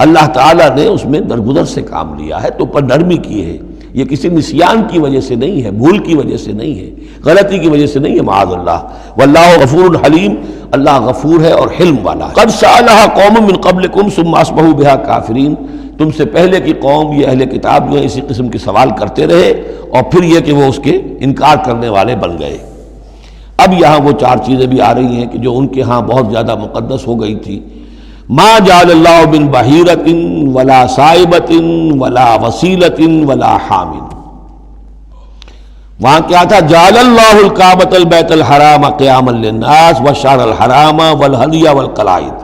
اللہ تعالیٰ نے اس میں درگزر سے کام لیا ہے، تو پر نرمی کی ہے، یہ کسی نسیان کی وجہ سے نہیں ہے، بھول کی وجہ سے نہیں ہے، غلطی کی وجہ سے نہیں ہے، معاذ اللہ۔ واللہ غفور حلیم، اللہ غفور ہے اور حلم والا ہے۔ قد سألها قوم من قبلکم ثم اصبحوا بها کافرین، تم سے پہلے کی قوم یہ اہل کتاب جو ہے اسی قسم کے سوال کرتے رہے اور پھر یہ کہ وہ اس کے انکار کرنے والے بن گئے۔ اب یہاں وہ چار چیزیں بھی آ رہی ہیں کہ جو ان کے ہاں بہت زیادہ مقدس ہو گئی تھی۔ ما جعل اللہ من بحیرۃ ولا صائبۃ ولا وسیلۃ ولا حام، وہاں کیا تھا؟ جعل اللہ الکعبۃ البیت الحرام قیاما للناس والشہر الحرام والہدی والقلائد،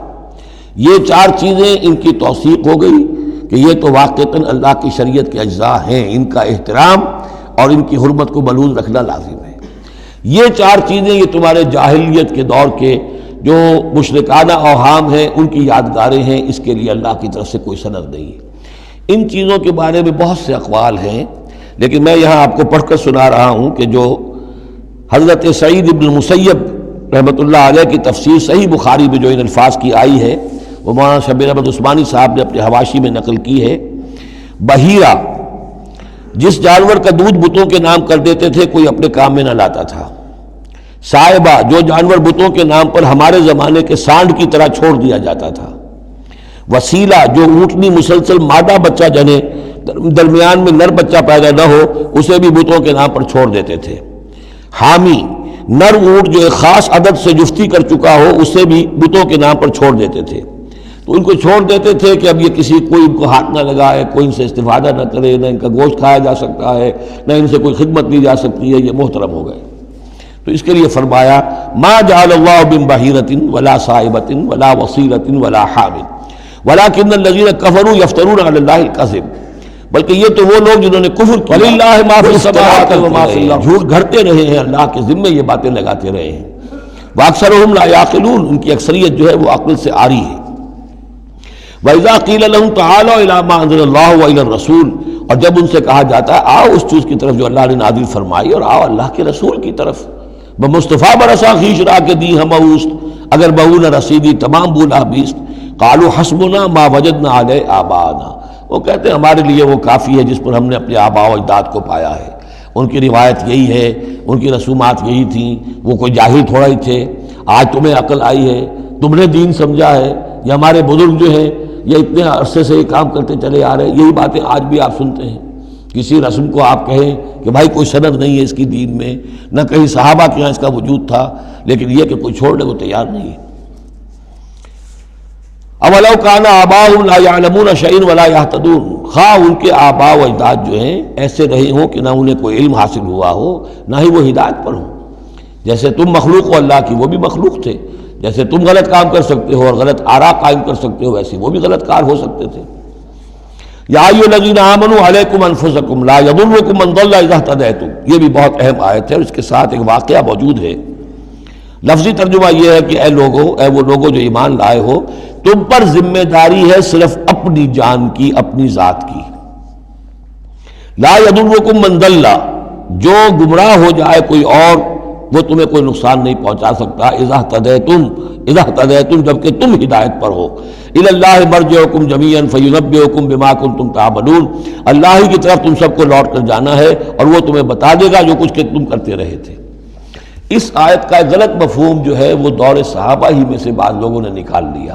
یہ چار چیزیں ان کی توثیق ہو گئی کہ یہ تو واقعتاً اللہ کی شریعت کے اجزاء ہیں، ان کا احترام اور ان کی حرمت کو ملحوظ رکھنا لازم ہے۔ یہ چار چیزیں یہ تمہارے جاہلیت کے دور کے جو مشرکانہ اوہام ہیں ان کی یادگاریں ہیں، اس کے لیے اللہ کی طرف سے کوئی سند نہیں ہے۔ ان چیزوں کے بارے میں بہت سے اقوال ہیں، لیکن میں یہاں آپ کو پڑھ کر سنا رہا ہوں کہ جو حضرت سعید بن المسیب رحمۃ اللہ علیہ کی تفسیر صحیح بخاری میں جو ان الفاظ کی آئی ہے وہ مولانا شبیر احمد عثمانی صاحب نے اپنے حواشی میں نقل کی ہے۔ بحیرہ، جس جانور کا دودھ بتوں کے نام کر دیتے تھے کوئی اپنے کام میں نہ لاتا تھا۔ صائبہ، جو جانور بتوں کے نام پر ہمارے زمانے کے سانڈ کی طرح چھوڑ دیا جاتا تھا۔ وسیلہ، جو اونٹنی مسلسل مادہ بچہ جنے درمیان میں نر بچہ پیدا نہ ہو اسے بھی بتوں کے نام پر چھوڑ دیتے تھے۔ حامی، نر اونٹ جو ایک خاص عدد سے جفتی کر چکا ہو اسے بھی بتوں کے نام پر چھوڑ دیتے تھے، تو ان کو چھوڑ دیتے تھے کہ اب یہ کسی کوئی ان کو ہاتھ نہ لگائے، کوئی ان سے استفادہ نہ کرے، نہ ان کا گوشت کھایا جا سکتا ہے، نہ ان سے کوئی خدمت لی جا سکتی ہے، یہ محترم ہو گئے۔ تو اس کے لیے فرمایا ما جعل اللہ من بحیرۃ ولا صائبۃ ولا وصیلۃ ولا حام ولکن الذین کفروا یفترون علی اللہ الکذب، بلکہ یہ تو وہ لوگ جنہوں نے کفر کیا، وللہ ما فی السماوات وما فی الارض، جھوٹ گھڑتے رہے ہیں، اللہ کے ذمے یہ باتیں لگاتے رہے ہیں۔ واکثرهم لا یعقلون، ان کی اکثریت جو ہے وہ عقل سے عاری ہے۔ وَإِذَا قِيلَ لَهُمْ تَعَالَوْا إِلَىٰ مَا أَنزَلَ اللَّهُ وَإِلَى الرَّسُولِ، اور جب ان سے کہا جاتا ہے آؤ اس چیز کی طرف جو اللہ نے نازل فرمائی اور آؤ اللہ کے رسول کی طرف، بمصطفیٰ برسا خیش را کے دی ہم اوست، اگر بہو نہ رسیدی تمام بولا بیست، قالوا حسبنا ما وجدنا علیہ آباءنا، وہ کہتے ہیں ہمارے لیے وہ کافی ہے جس پر ہم نے اپنے آباء و اجداد کو پایا ہے، ان کی روایت یہی ہے، ان کی رسومات یہی تھیں، وہ کوئی جاہل تھوڑا ہی تھے، آج تمہیں عقل آئی ہے، تم نے دین سمجھا ہے، یہ ہمارے بزرگ جو ہیں یہ اتنے عرصے سے یہ کام کرتے چلے آ رہے ہیں، یہی باتیں آج بھی آپ سنتے ہیں۔ کسی رسم کو آپ کہیں کہ بھائی کوئی سند نہیں ہے اس کی دین میں، نہ کہیں صحابہ کے یہاں اس کا وجود تھا، لیکن یہ کہ کوئی چھوڑنے کو تیار نہیں ہے۔ اولو کان آباؤہم لا یعلمون شیئا ولا یہتدون، خواہ ان کے آباء و اجداد جو ہیں ایسے رہے ہوں کہ نہ انہیں کوئی علم حاصل ہوا ہو نہ ہی وہ ہدایت پر ہوں، جیسے تم مخلوق ہو اللہ کی وہ بھی مخلوق تھے، جیسے تم غلط کام کر سکتے ہو اور غلط آراء قائم کر سکتے ہو ویسے وہ بھی غلط کار ہو سکتے تھے۔ یا ایھا الذین آمنوا علیکم انفسکم لا یضرکم من ضل اذا اہتدیتم، یہ بھی بہت اہم آیت ہے اور اس کے ساتھ ایک واقعہ موجود ہے۔ لفظی ترجمہ یہ ہے کہ اے لوگو، اے وہ لوگو جو ایمان لائے ہو، تم پر ذمہ داری ہے صرف اپنی جان کی، اپنی ذات کی۔ لا یضرکم من ضل، جو گمراہ ہو جائے کوئی اور وہ تمہیں کوئی نقصان نہیں پہنچا سکتا، اذا اہتدیتم جبکہ تم ہدایت پر ہو۔ الی اللہ مرجعکم جمیعا فینبئکم بما کنتم تعملون، اللہ ہی کی طرف تم سب کو لوٹ کر جانا ہے اور وہ تمہیں بتا دے گا جو کچھ کہ تم کرتے رہے تھے۔ اس آیت کا ایک غلط مفہوم جو ہے وہ دور صحابہ ہی میں سے بعض لوگوں نے نکال لیا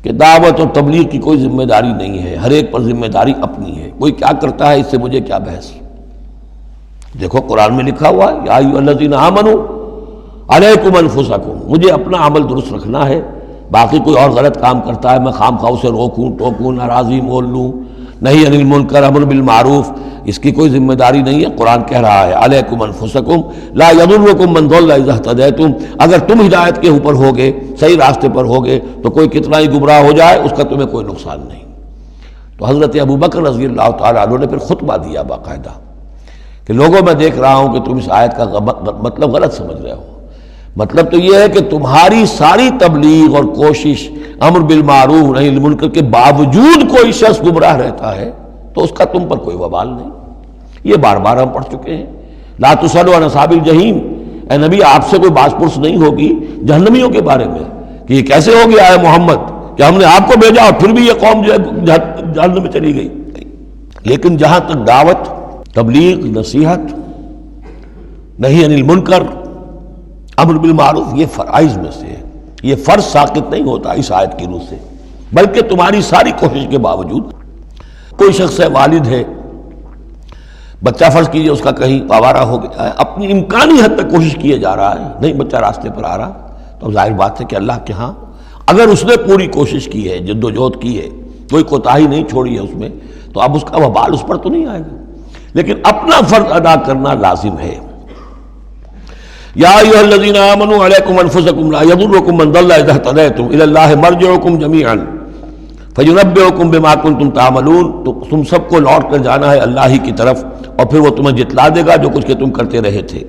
کہ دعوت اور تبلیغ کی کوئی ذمہ داری نہیں ہے، ہر ایک پر ذمہ داری اپنی ہے، کوئی کیا کرتا ہے اس سے مجھے کیا بحث۔ دیکھو قرآن میں لکھا ہوا ہے یا ایھا الذین آمنوا علیکم انفسکم، مجھے اپنا عمل درست رکھنا ہے، باقی کوئی اور غلط کام کرتا ہے میں خام خواہ اسے روکوں ٹوکوں ناراضی مول لوں، نہیں عن المنکر امر بالمعروف، اس کی کوئی ذمہ داری نہیں ہے۔ قرآن کہہ رہا ہے علیکم انفسکم لا یضرکم من ضل اذا اہتدیتم، اگر تم ہدایت کے اوپر ہوگے، صحیح راستے پر ہوگے تو کوئی کتنا ہی گمراہ ہو جائے اس کا تمہیں کوئی نقصان نہیں۔ تو حضرت ابوبکر رضی اللہ تعالیٰ عنہ نے پھر خطبہ دیا باقاعدہ کہ لوگوں میں دیکھ رہا ہوں کہ تم اس آیت کا مطلب غلط سمجھ رہے ہو، مطلب تو یہ ہے کہ تمہاری ساری تبلیغ اور کوشش امر بالمعروف نہی عن المنکر کے باوجود کوئی شخص گمراہ رہتا ہے تو اس کا تم پر کوئی وبال نہیں، یہ بار بار ہم پڑھ چکے ہیں۔ لا تسألوا عن اصحاب الجحیم، اے نبی آپ سے کوئی باز پرس نہیں ہوگی جہنمیوں کے بارے میں کہ یہ کیسے ہو گیا ہے محمد کہ ہم نے آپ کو بھیجا اور پھر بھی یہ قوم جو ہے جہنم میں چلی گئی۔ لیکن جہاں تک دعوت، تبلیغ، نصیحت، نہی عن المنکر، امر بالمعروف، یہ فرائض میں سے ہے، یہ فرض ساقط نہیں ہوتا اس آیت کی روح سے، بلکہ تمہاری ساری کوشش کے باوجود کوئی شخص ہے، والد ہے، بچہ فرض کیجئے اس کا کہیں آوارہ ہو گیا ہے، اپنی امکانی حد تک کوشش کیے جا رہا ہے، نہیں بچہ راستے پر آ رہا، تو ظاہر بات ہے کہ اللہ کے ہاں اگر اس نے پوری کوشش کی ہے، جد و جہد کی ہے، کوئی کوتاہی نہیں چھوڑی ہے اس میں، تو اب اس کا وبال اس پر تو نہیں آئے گا، لیکن اپنا فرض ادا کرنا لازم ہے۔ یا ایھا الذین آمنوا علیکم انفسکم لا یضرکم من ضل اذا اہتدیتم الی اللہ مرجعکم جمیعا فینبئکم بما کنتم تعملون، تو تم سب کو لوٹ کر جانا ہے اللہ ہی کی طرف، اور پھر وہ تمہیں جتلا دے گا جو کچھ کہ تم کرتے رہے تھے۔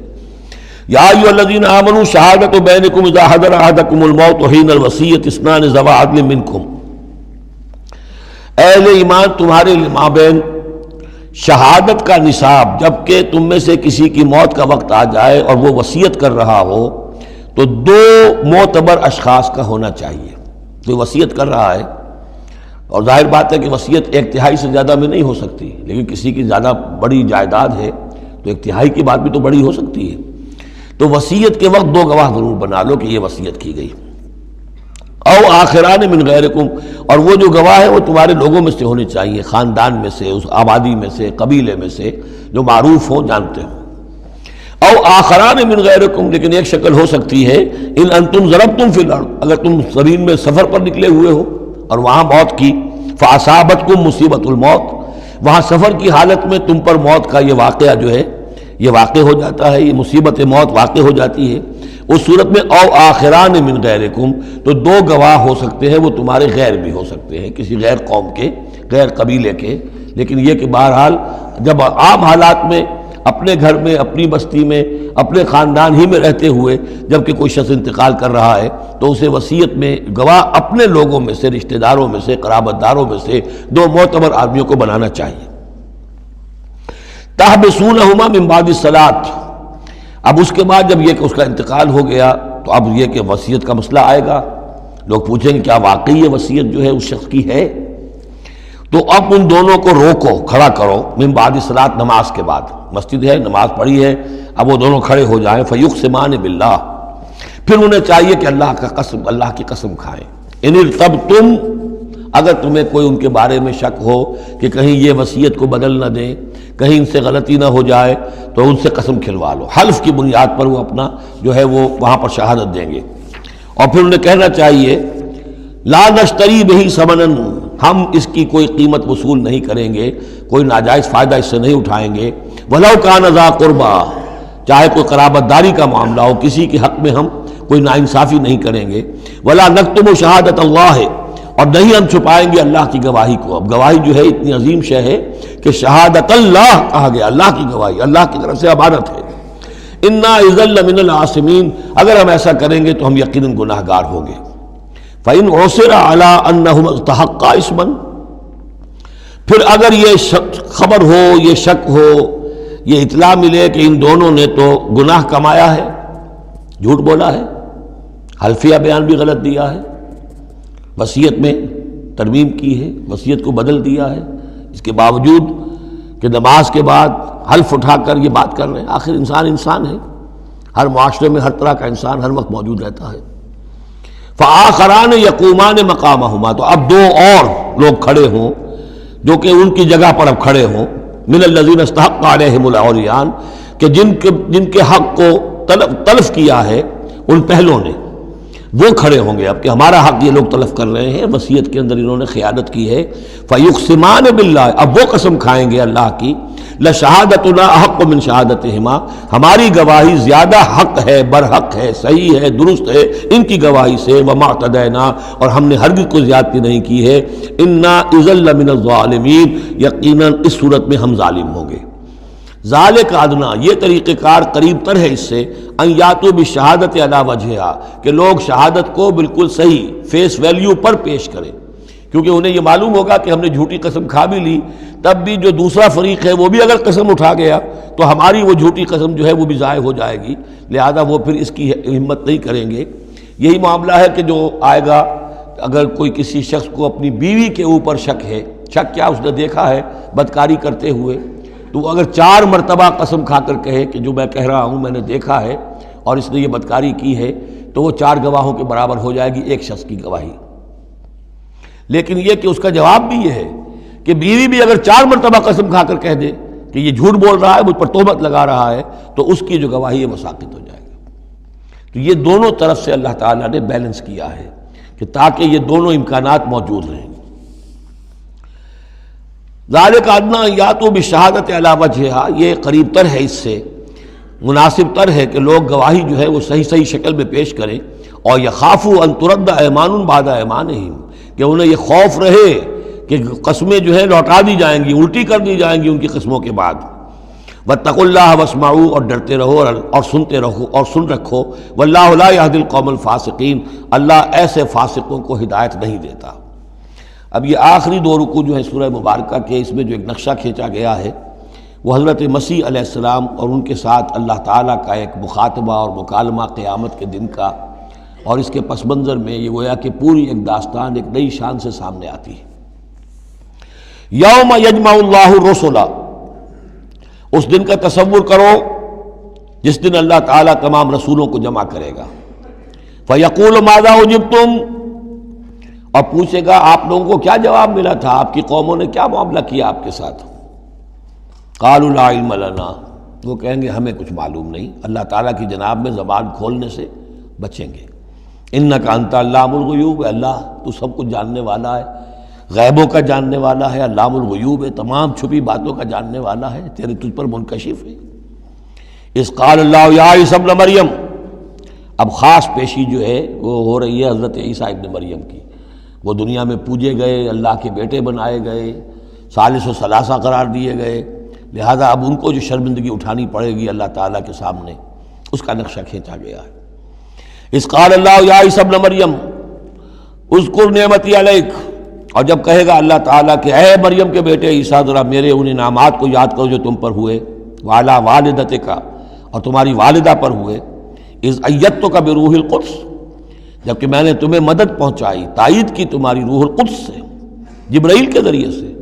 یا ایھا الذین آمنوا شہادۃ بینکم اذا حضر احدکم الموت حین الوصیۃ اثنان ذوی عدل منکم، اہل ایمان تمہارے مابین شہادت کا نصاب، جبکہ تم میں سے کسی کی موت کا وقت آ جائے اور وہ وصیت کر رہا ہو تو دو معتبر اشخاص کا ہونا چاہیے۔ کوئی وصیت کر رہا ہے اور ظاہر بات ہے کہ وصیت ایک تہائی سے زیادہ میں نہیں ہو سکتی، لیکن کسی کی زیادہ بڑی جائیداد ہے تو ایک تہائی کی بات بھی تو بڑی ہو سکتی ہے، تو وصیت کے وقت دو گواہ ضرور بنا لو کہ یہ وصیت کی گئی۔ او آخران من غیرکم، اور وہ جو گواہ ہے وہ تمہارے لوگوں میں سے ہونے چاہیے، خاندان میں سے، اس آبادی میں سے، قبیلے میں سے، جو معروف ہوں، جانتے ہوں۔ او آخران من غیرکم، لیکن ایک شکل ہو سکتی ہے، ان انتم ضربتم فی الارض، اگر تم زمین میں سفر پر نکلے ہوئے ہو اور وہاں موت کی، فاصابتکم مصیبت الموت، وہاں سفر کی حالت میں تم پر موت کا یہ واقعہ جو ہے یہ واقع ہو جاتا ہے، یہ مصیبت موت واقع ہو جاتی ہے، اس صورت میں او آخران من غیرکم، تو دو گواہ ہو سکتے ہیں، وہ تمہارے غیر بھی ہو سکتے ہیں، کسی غیر قوم کے، غیر قبیلے کے، لیکن یہ کہ بہرحال جب عام حالات میں اپنے گھر میں، اپنی بستی میں، اپنے خاندان ہی میں رہتے ہوئے جب کہ کوئی شخص انتقال کر رہا ہے تو اسے وصیت میں گواہ اپنے لوگوں میں سے، رشتہ داروں میں سے، قرابت داروں میں سے دو معتبر آدمیوں کو بنانا چاہیے۔ تحبسونہما من بعد الصلاۃ، اب اس کے بعد جب یہ کہ اس کا انتقال ہو گیا تو اب یہ کہ وصیت کا مسئلہ آئے گا، لوگ پوچھیں گے کیا واقعی یہ وصیت جو ہے اس شخص کی ہے؟ تو اب ان دونوں کو روکو، کھڑا کرو، من بعد الصلاۃ، نماز کے بعد، مسجد ہے، نماز پڑھی ہے، اب وہ دونوں کھڑے ہو جائیں، فیقسمان باللہ، پھر انہیں چاہیے کہ اللہ کی قسم کھائیں، ان ارتبتم، اگر تمہیں کوئی ان کے بارے میں شک ہو کہ کہیں یہ وصیت کو بدل نہ دیں، کہیں ان سے غلطی نہ ہو جائے، تو ان سے قسم کھلوا لو، حلف کی بنیاد پر وہ اپنا جو ہے وہ وہاں پر شہادت دیں گے، اور پھر انہیں کہنا چاہیے لا نشتری بہ ثمنا، ہم اس کی کوئی قیمت وصول نہیں کریں گے، کوئی ناجائز فائدہ اس سے نہیں اٹھائیں گے، ولو کان ذا قربا، چاہے کوئی قرابت داری کا معاملہ ہو، کسی کے حق میں ہم کوئی ناانصافی نہیں کریں گے، ولا نکتم شہادت اللہ، اور نہیں ہم چھپائیں گے اللہ کی گواہی کو۔ اب گواہی جو ہے اتنی عظیم شے ہے کہ شہادت اللہ کہا گیا، اللہ کی گواہی، اللہ کی طرف سے امانت ہے۔ انا اذا لمن العاصمین، اگر ہم ایسا کریں گے تو ہم یقیناً گناہ گار ہوں گے۔ فإن عثر على انہم استحقا اسما، پھر اگر یہ خبر ہو، یہ شک ہو، یہ اطلاع ملے کہ ان دونوں نے تو گناہ کمایا ہے، جھوٹ بولا ہے، حلفیہ بیان بھی غلط دیا ہے، وصیت میں ترمیم کی ہے، وصیت کو بدل دیا ہے، اس کے باوجود کہ نماز کے بعد حلف اٹھا کر یہ بات کر رہے ہیں، آخر انسان ہے، ہر معاشرے میں ہر طرح کا انسان ہر وقت موجود رہتا ہے۔ فآخران یقومان مقامہما، تو اب دو اور لوگ کھڑے ہوں جو کہ ان کی جگہ پر اب کھڑے ہوں، من الذین استحق علیہم العریان، کہ جن کے حق کو تلف کیا ہے ان پہلوں نے، وہ کھڑے ہوں گے اب کہ ہمارا حق یہ لوگ تلف کر رہے ہیں، وصیت کے اندر انہوں نے خیانت کی ہے۔ فیقسمان باللہ، اب وہ قسم کھائیں گے اللہ کی، لشہادتنا احق من شہادتہما، ہماری گواہی زیادہ حق ہے، برحق ہے، صحیح ہے، درست ہے ان کی گواہی سے، وما اعتدینا، اور ہم نے ہرگز کوئی زیادتی نہیں کی ہے، انا اذا لمن الظالمین، یقیناً اس صورت میں ہم ظالم ہوں گے۔ ذالک ادنا، یہ طریقہ کار قریب تر ہے اس سے، ان یاتوا بالشہادۃ علی وجہہا، کہ لوگ شہادت کو بالکل صحیح فیس ویلیو پر پیش کریں، کیونکہ انہیں یہ معلوم ہوگا کہ ہم نے جھوٹی قسم کھا بھی لی، تب بھی جو دوسرا فریق ہے وہ بھی اگر قسم اٹھا گیا تو ہماری وہ جھوٹی قسم جو ہے وہ بھی ضائع ہو جائے گی، لہذا وہ پھر اس کی ہمت نہیں کریں گے۔ یہی معاملہ ہے کہ جو آئے گا، اگر کوئی کسی شخص کو اپنی بیوی کے اوپر شک ہے، شک کیا اس نے دیکھا ہے بدکاری کرتے ہوئے، تو وہ اگر 4 مرتبہ قسم کھا کر کہے کہ جو میں کہہ رہا ہوں میں نے دیکھا ہے اور اس نے یہ بدکاری کی ہے، تو وہ 4 گواہوں کے برابر ہو جائے گی ایک شخص کی گواہی۔ لیکن یہ کہ اس کا جواب بھی یہ ہے کہ بیوی بھی اگر 4 مرتبہ قسم کھا کر کہہ دے کہ یہ جھوٹ بول رہا ہے، مجھ پر تہمت لگا رہا ہے، تو اس کی جو گواہی ہے وہ ساقط ہو جائے گا۔ تو یہ دونوں طرف سے اللہ تعالیٰ نے بیلنس کیا ہے کہ تاکہ یہ دونوں امکانات موجود رہیں۔ ذالک ادنیٰ ان یاتوا بالشہادۃ علی وجہہا، یہ قریب تر ہے، اس سے مناسب تر ہے کہ لوگ گواہی جو ہے وہ صحیح شکل میں پیش کریں، اور یخافوا ان ترد ایمان بعد ایمانہم، کہ انہیں یہ خوف رہے کہ قسمیں جو ہے لوٹا دی جائیں گی، الٹی کر دی جائیں گی ان کی قسموں کے بعد۔ واتقوا اللہ واسمعوا، اور ڈرتے رہو اور سنتے رہو اور سن رکھو، واللہ لا یہدی القوم الفاسقین، اللہ ایسے فاسقوں کو ہدایت نہیں دیتا۔ اب یہ آخری 2 رکوع جو ہے سورہ مبارکہ کے، اس میں جو ایک نقشہ کھینچا گیا ہے وہ حضرت مسیح علیہ السلام اور ان کے ساتھ اللہ تعالیٰ کا ایک مخاطبہ اور مکالمہ قیامت کے دن کا، اور اس کے پس منظر میں یہ گویا کہ پوری ایک داستان ایک نئی شان سے سامنے آتی ہے۔ یوم یجمع اللہ الرسل، اس دن کا تصور کرو جس دن اللہ تعالیٰ تمام رسولوں کو جمع کرے گا۔ فیقول ماذا اجبتم، اور پوچھے گا آپ لوگوں کو کیا جواب ملا تھا، آپ کی قوموں نے کیا معاملہ کیا آپ کے ساتھ۔ قالوا لا علم لنا، وہ کہیں گے ہمیں کچھ معلوم نہیں، اللہ تعالیٰ کی جناب میں زبان کھولنے سے بچیں گے۔ انک انت علام الغیوب، اللہ تو سب کچھ جاننے والا ہے، غیبوں کا جاننے والا ہے، علام الغیوب ہے، تمام چھپی باتوں کا جاننے والا ہے، تیرے تجھ پر منکشف ہے۔ اذ قال اللہ یا عیسی ابن مریم، اب خاص پیشی جو ہے وہ ہو رہی ہے حضرت عیسیٰ ابن مریم کی۔ وہ دنیا میں پوجے گئے، اللہ کے بیٹے بنائے گئے، ثالث و ثلاثہ قرار دیے گئے، لہذا اب ان کو جو شرمندگی اٹھانی پڑے گی اللہ تعالیٰ کے سامنے، اس کا نقشہ کھینچا گیا ہے۔ اذ قال اللہ یا عیسی ابن مریم اذکر نعمتی علیک، اور جب کہے گا اللہ تعالیٰ کہ اے مریم کے بیٹے عیسیٰ ذرا میرے ان انعامات کو یاد کرو جو تم پر ہوئے، وعلی والدتک، اور تمہاری والدہ پر ہوئے، اذ ایدتک بروح القدس، جبکہ میں نے تمہیں مدد پہنچائی، تائید کی تمہاری روح القدس سے، جبرائیل کے ذریعے سے،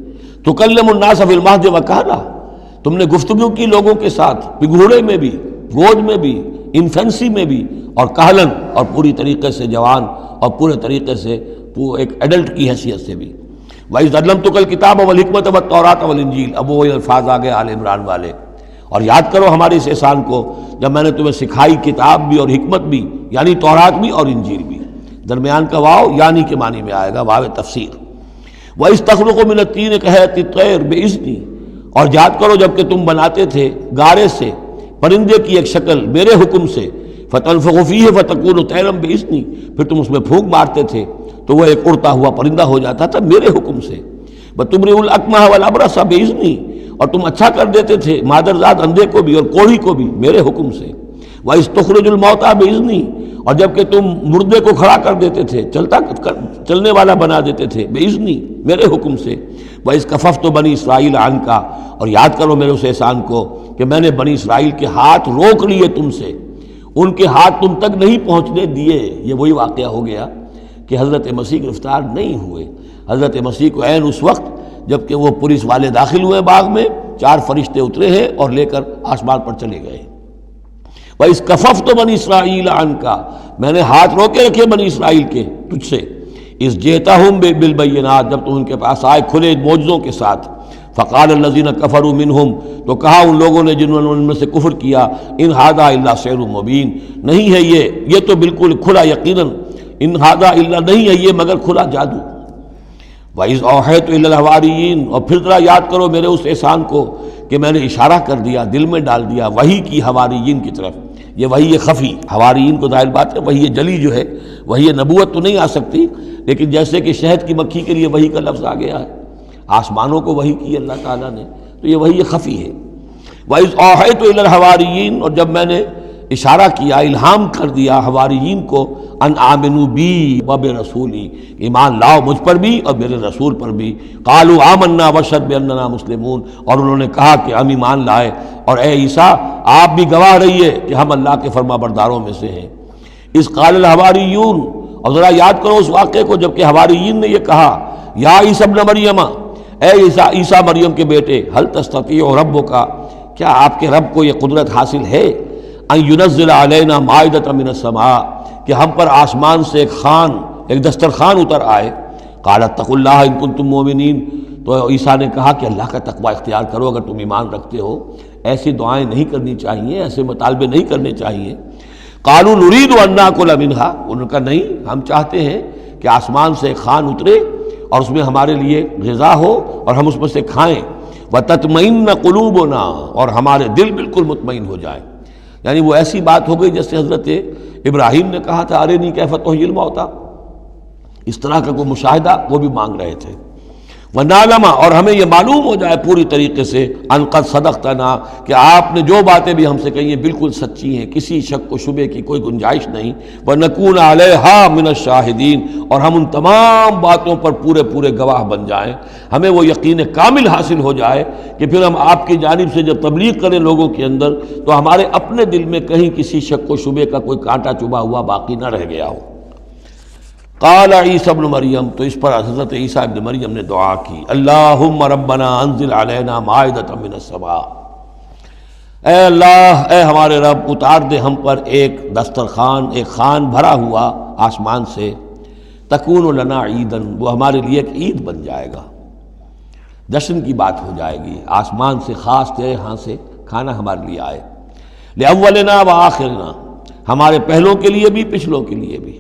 تکلم الناس فی المہد وکہلا، تم نے گفتگو کی لوگوں کے ساتھ، پگھوڑے میں بھی، گود میں بھی، انفینسی میں بھی، اور کہلن، اور پوری طریقے سے جوان اور پورے طریقے سے وہ ایک ایڈلٹ کی حیثیت سے بھی۔ وَإِذْ عَلَّمْتُكَ الْكِتَابَ وَالْحِكْمَةَ وَالتَّوْرَاةَ وَالْإِنْجِيلَ، اب وہ الفاظ آگے آل عمران والے، اور یاد کرو ہمارے اس احسان کو جب میں نے تمہیں سکھائی کتاب بھی اور حکمت بھی، یعنی تورات بھی اور انجیل بھی، درمیان کا واو یعنی کے معنی میں آئے گا، واو تفسیر۔ وَإِذْ تَخْلُقُ مِنَ الطِّينِ كَهَيْئَةِ الطَّيْرِ بِإِذْنِي، اور یاد کرو جب کہ تم بناتے تھے گارے سے پرندے کی ایک شکل میرے حکم سے، فَتَنفُخُ فِيهِ فَتَكُونُ طَيْرًا بِإِذْنِي، پھر تم اس میں پھونک مارتے تھے تو وہ ایک اڑتا ہوا پرندہ ہو جاتا تھا میرے حکم سے۔ وَتُبْرِئُ الْأَكْمَحَ وَالْأَبْرَصَ بِإِذْنِي، اور تم اچھا کر دیتے تھے مادرزاد اندھے کو بھی اور کوڑھی کو بھی میرے حکم سے۔ وَإِذْ تُخْرِجُ الْمَوْتَىٰ بِإِذْنِي، اور جب کہ تم مردے کو کھڑا کر دیتے تھے، چلنے والا بنا دیتے تھے، بِإِذْنِي، میرے حکم سے۔ وَإِذْ كَفَفْتُ بَنِي إِسْرَائِيلَ عَنْكَ، اور یاد کرو میرے اس احسان کو کہ میں نے بنی اسرائیل کے ہاتھ روک لیے تم سے، ان کے ہاتھ تم تک نہیں پہنچنے دیے۔ یہ وہی واقعہ ہو گیا کہ حضرت مسیح گرفتار نہیں ہوئے۔ حضرت مسیح کو عین اس وقت جب کہ وہ پولیس والے داخل ہوئے باغ میں، 4 فرشتے اترے ہیں اور لے کر آسمان پر چلے گئے۔ وَإِذْ كَفَفْتُ بَنِي إِسْرَائِيلَ عَنْكَ، میں نے ہاتھ روکے رکھے بنی اسرائیل کے تجھ سے۔ اِذْ جِئْتَهُم بِالْبَيِّنَاتِ، جب تم ان کے پاس آئے کھلے معجزوں کے ساتھ۔ فقال الذين كفروا منهم، تو کہا ان لوگوں نے جنہوں نے ان میں سے کفر کیا، ان هذا الا سحر مبین، نہیں ہے یہ تو بالکل کھلا یقیناً، ان هذا الا نہیں ہے یہ مگر کھلا جادو۔ وَإِذْ أَوْحَيْتُ إِلَى الْحَوَارِيِّينَ، اور پھر ذرا یاد کرو میرے اس احسان کو کہ میں نے اشارہ کر دیا، دل میں ڈال دیا وحی کی حواریین کی طرف۔ یہ وحی خفی، حواریین کو ظاہر بات ہے وحی جلی جو ہے، وحی نبوت تو نہیں آ سکتی، لیکن جیسے کہ شہد کی مکھی کے لیے وحی کا لفظ آ گیا ہے، آسمانوں کو وحی کی اللہ تعالیٰ نے، تو یہ وحی خفی ہے۔ وَإِذْ أَوْحَيْتُ إِلَى الْحَوَارِيِّينَ، اور جب میں نے اشارہ کیا، الہام کر دیا حواریین کو، ان آمنوا بی و برسولی، ایمان لاؤ مجھ پر بھی اور میرے رسول پر بھی۔ قالوا آمنا واشہد باننا مسلمون، اور انہوں نے کہا کہ ہم ایمان لائے اور اے عیسیٰ آپ بھی گواہ رہیے کہ ہم اللہ کے فرما برداروں میں سے ہیں۔ اذ قال الحواریون، اور ذرا یاد کرو اس واقعے کو جب کہ حواریین نے یہ کہا، یا عیسیٰ ابن مریم، اے عیسیٰ مریم کے بیٹے، حل تستطیع ربک، کیا آپ کے رب کو یہ قدرت حاصل ہے، ان ینزل علینا مائدۃ من السماء، کہ ہم پر آسمان سے ایک دسترخوان اتر آئے۔ قال اتقوا اللہ ان کنتم مؤمنین، تو عیسیٰ نے کہا کہ اللہ کا تقوی اختیار کرو اگر تم ایمان رکھتے ہو، ایسی دعائیں نہیں کرنی چاہیے، ایسے مطالبے نہیں کرنے چاہیے۔ قالوا نرید ان ناکل منہا، انہوں نے کہا نہیں، ہم چاہتے ہیں کہ آسمان سے ایک خوان اترے اور اس میں ہمارے لیے غذا ہو اور ہم اس میں سے کھائیں، وتطمئن قلوبنا، اور ہمارے دل بالکل مطمئن ہو جائیں۔ یعنی وہ ایسی بات ہو گئی جیسے حضرت ابراہیم نے کہا تھا ارنی کیف تحیی الموتی، اس طرح کا کوئی مشاہدہ وہ بھی مانگ رہے تھے۔ وَنَعْلَمَ، اور ہمیں یہ معلوم ہو جائے پوری طریقے سے، ان قد صدقتنا، کہ آپ نے جو باتیں بھی ہم سے کہی ہیں بالکل سچی ہیں، کسی شک و شبے کی کوئی گنجائش نہیں۔ وَنَكُونَ عَلَيْهَا مِنَ الشَّاهِدِينَ، اور ہم ان تمام باتوں پر پورے گواہ بن جائیں، ہمیں وہ یقین کامل حاصل ہو جائے کہ پھر ہم آپ کی جانب سے جب تبلیغ کریں لوگوں کے اندر تو ہمارے اپنے دل میں کہیں کسی شک و شبے کا کوئی کانٹا چبھا ہوا باقی نہ رہ گیا ہو۔ قال عیسیٰ ابن مریم، تو اس پر حضرت عیسیٰ ابن مریم نے دعا کی، اللہم ربنا انزل علینا مائدۃ من السماء، اے اللہ، اے ہمارے رب، اتار دے ہم پر ایک دسترخوان، ایک خوان بھرا ہوا آسمان سے، تکون لنا عیدن، وہ ہمارے لیے ایک عید بن جائے گا، جشن کی بات ہو جائے گی، آسمان سے خاص تیرے ہاں سے کھانا ہمارے لیے آئے، لأولنا وآخرنا، ہمارے پہلوں کے لیے بھی پچھلوں کے لیے بھی،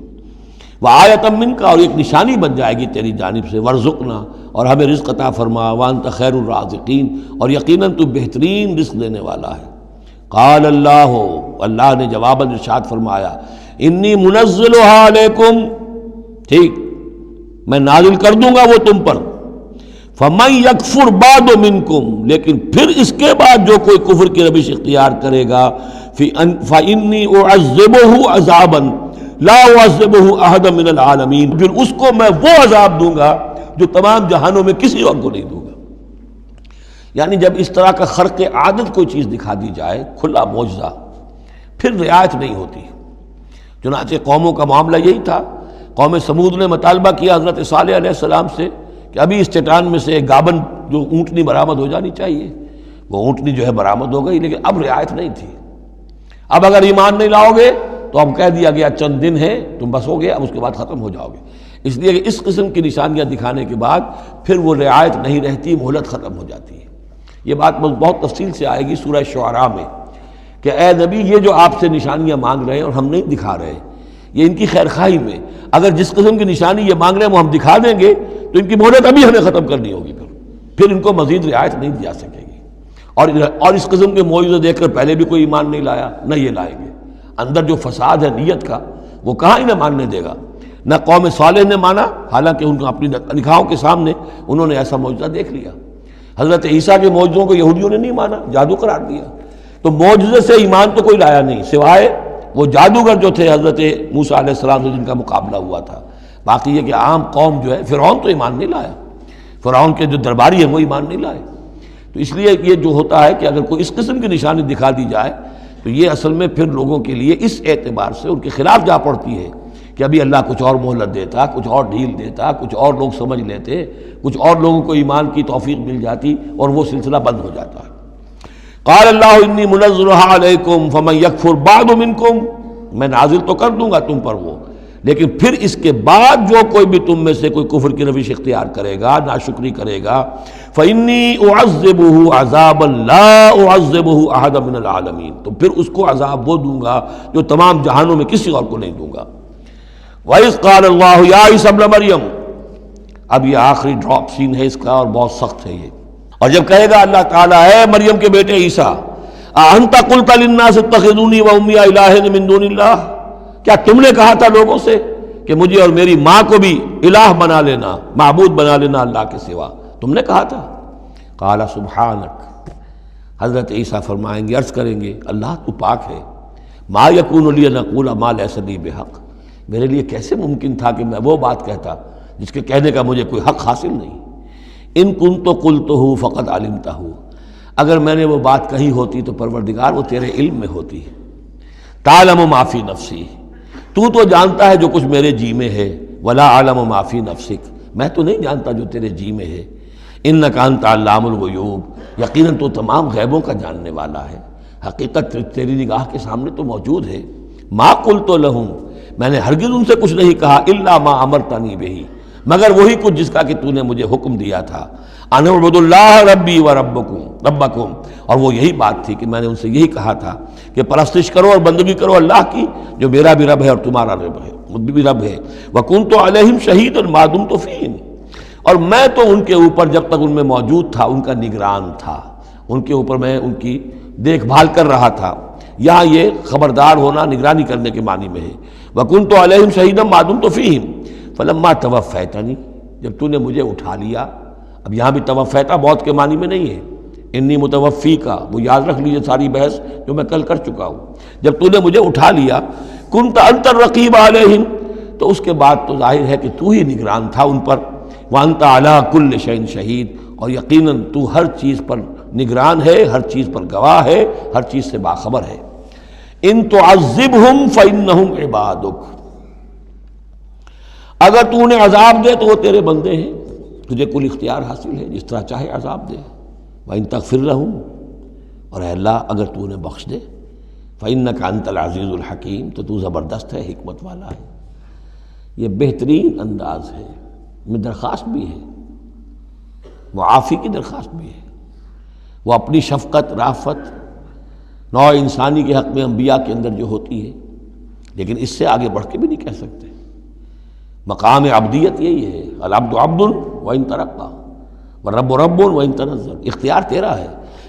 وآیۃ منک، اور ایک نشانی بن جائے گی تیری جانب سے، وارزقنا، اور ہمیں رزق عطا فرما، وانت خیر الرازقین، اور یقیناً تو بہترین رزق دینے والا ہے۔ قال اللہ نے جواباً ارشاد فرمایا، انی منزلها علیکم، ٹھیک میں نازل کر دوں گا وہ تم پر، فمن یکفر بعد منکم، لیکن پھر اس کے بعد جو کوئی کفر کی روش اختیار کرے گا، فانی اعذبہ عذابا لا اعذبہ احد من العالمین، پھر اس کو میں وہ عذاب دوں گا جو تمام جہانوں میں کسی اور کو نہیں دوں گا۔ یعنی جب اس طرح کا خرق عادت کوئی چیز دکھا دی جائے، کھلا معجزہ، پھر رعایت نہیں ہوتی۔ چنانچہ قوموں کا معاملہ یہی تھا، قوم سمود نے مطالبہ کیا حضرت صالح علیہ السلام سے کہ ابھی اس چٹان میں سے ایک گابن جو اونٹنی برآمد ہو جانی چاہیے، وہ اونٹنی جو ہے برآمد ہو گئی، لیکن اب رعایت نہیں تھی۔ اب اگر ایمان نہیں لاؤ گے تو اب کہہ دیا گیا چند دن ہے، تم بس ہو گے، اب اس کے بعد ختم ہو جاؤ گے۔ اس لیے کہ اس قسم کی نشانیاں دکھانے کے بعد پھر وہ رعایت نہیں رہتی، مہلت ختم ہو جاتی ہے۔ یہ بات بہت تفصیل سے آئے گی سورہ شعراء میں کہ اے نبی، یہ جو آپ سے نشانیاں مانگ رہے ہیں اور ہم نہیں دکھا رہے، یہ ان کی خیر خواہی میں، اگر جس قسم کی نشانی یہ مانگ رہے ہیں وہ ہم دکھا دیں گے تو ان کی مہلت ابھی ہمیں ختم کرنی ہوگی، پھر ان کو مزید رعایت نہیں دی جا سکے گی۔ اور اس قسم کے معجزے دیکھ کر پہلے بھی کوئی ایمان نہیں لایا، نہ یہ لائیں گے۔ اندر جو فساد ہے نیت کا، وہ کہاں ہی نہ ماننے دے گا۔ نہ قوم صالح نے مانا، حالانکہ ان کو اپنی نگاہوں کے سامنے انہوں نے ایسا معجزہ دیکھ لیا۔ حضرت عیسیٰ کے معجزوں کو یہودیوں نے نہیں مانا، جادو قرار دیا۔ تو معجزے سے ایمان تو کوئی لایا نہیں، سوائے وہ جادوگر جو تھے حضرت موسیٰ علیہ السلام سے جن کا مقابلہ ہوا تھا۔ باقی یہ کہ عام قوم جو ہے، فرعون تو ایمان نہیں لایا، فرعون کے جو درباری ہیں وہ ایمان نہیں لائے۔ تو اس لیے یہ جو ہوتا ہے کہ اگر کوئی اس قسم کی نشانی دکھا دی جائے تو یہ اصل میں پھر لوگوں کے لیے اس اعتبار سے ان کے خلاف جا پڑتی ہے کہ ابھی اللہ کچھ اور مہلت دیتا، کچھ اور ڈھیل دیتا، کچھ اور لوگ سمجھ لیتے، کچھ اور لوگوں کو ایمان کی توفیق مل جاتی اور وہ سلسلہ بند ہو جاتا ہے۔ قال اللہ انی منزلها علیکم فمن یکفر بعد منکم، میں نازل تو کر دوں گا تم پر وہ، لیکن پھر اس کے بعد جو کوئی بھی تم میں سے کوئی کفر کی روش اختیار کرے گا، ناشکری کرے گا، فإنی اعذبہ عذابا لا اعذبہ احد من العالمین، تو پھر اس کو عذاب وہ دوں گا جو تمام جہانوں میں کسی اور کو نہیں دوں گا۔ وَإِذْ قَالَ اللَّهُ يَا عِيسَى ابْنَ مَرْيَمَ، اب یہ آخری ڈراپ سین ہے اس کا اور بہت سخت ہے یہ۔ اور جب کہے گا اللہ تعالیٰ اے مریم کے بیٹے عیسیٰ، أَأَنْتَ قُلْتَ لِلنَّاسِ اتَّخِذُونِي وَأُمِّيَ إِلَٰهَيْنِ مِن دُونِ اللَّهِ، کیا تم نے کہا تھا لوگوں سے کہ مجھے اور میری ماں کو بھی الہ بنا لینا، معبود بنا لینا اللہ کے سوا، تم نے کہا تھا؟ قال سبحانک، حضرت عیسیٰ فرمائیں گے، عرض کریں گے اللہ تو پاک ہے، ما یکون لی ان اقول ما لیس لی بحق، میرے لیے کیسے ممکن تھا کہ میں وہ بات کہتا جس کے کہنے کا مجھے کوئی حق حاصل نہیں۔ ان کنت قلتہ فقد علمتہ، اگر میں نے وہ بات کہی ہوتی تو پروردگار وہ تیرے علم میں ہوتی۔ تعلم ما فی نفسی، تو جانتا ہے جو کچھ میرے جی میں ہے، ولا اعلم ما فی نفسک، میں تو نہیں جانتا جو تیرے جی میں ہے۔ انک انت علام الغیوب، یقیناً تو تمام غیبوں کا جاننے والا ہے، حقیقت تیری نگاہ کے سامنے تو موجود ہے۔ ما قلت لہم، میں نے ہرگز ان سے کچھ نہیں کہا، الا ما امرتنی بہ، مگر وہی کچھ جس کا کہ تو نے مجھے حکم دیا تھا، ان اعبدوا اللہ ربی و ربکم، اور وہ یہی بات تھی کہ میں نے ان سے یہی کہا تھا کہ پرستش کرو اور بندگی کرو اللہ کی جو میرا بھی رب ہے اور تمہارا رب ہے، مجھ بھی رب ہے۔ وکنت علیہم شہیدا ما دمت فیہم، اور میں تو ان کے اوپر جب تک ان میں موجود تھا ان کا نگران تھا، ان کے اوپر میں ان کی دیکھ بھال کر رہا تھا۔ یہاں یہ خبردار ہونا نگرانی کرنے کے معنی میں ہے۔ وکنت علیہم شہیدا ما دمت فیہم فلما توفیتنی، جب تو نے مجھے اٹھا لیا۔ اب یہاں بھی توفیتا موت کے معنی میں نہیں ہے، انی متوفی کا، وہ یاد رکھ لیجیے ساری بحث جو میں کل کر چکا ہوں۔ جب تو نے مجھے اٹھا لیا، کنت انت الرقیب علیہم، تو اس کے بعد تو ظاہر ہے کہ تو ہی نگران تھا ان پر۔ وانت علی کل شیء شہید، اور یقیناً تو ہر چیز پر نگران ہے، ہر چیز پر گواہ ہے، ہر چیز سے باخبر ہے۔ ان تعذبہم فانہم عبادک، اگر تو انہیں عذاب دے تو وہ تیرے بندے ہیں، تجھے کل اختیار حاصل ہے، جس طرح چاہے عذاب دے۔ وَإِن تغفر لَهُمْ، اور اے اللہ اگر تو انہیں بخش دے، فَإِنَّكَ أَنْتَ الْعَزِيزُ الْحَكِيمُ، تو تو زبردست ہے، حکمت والا ہے۔ یہ بہترین انداز ہے، میں درخواست بھی ہے، معافی کی درخواست بھی ہے۔ وہ اپنی شفقت، رافت نوع انسانی کے حق میں انبیاء کے اندر جو ہوتی ہے، لیکن اس سے آگے بڑھ کے بھی نہیں کہہ سکتے۔ مقام عبدیت یہی ہے، العبد عبد وإن ترقى والرب رب وإن تنزل، اختیار تیرا ہے۔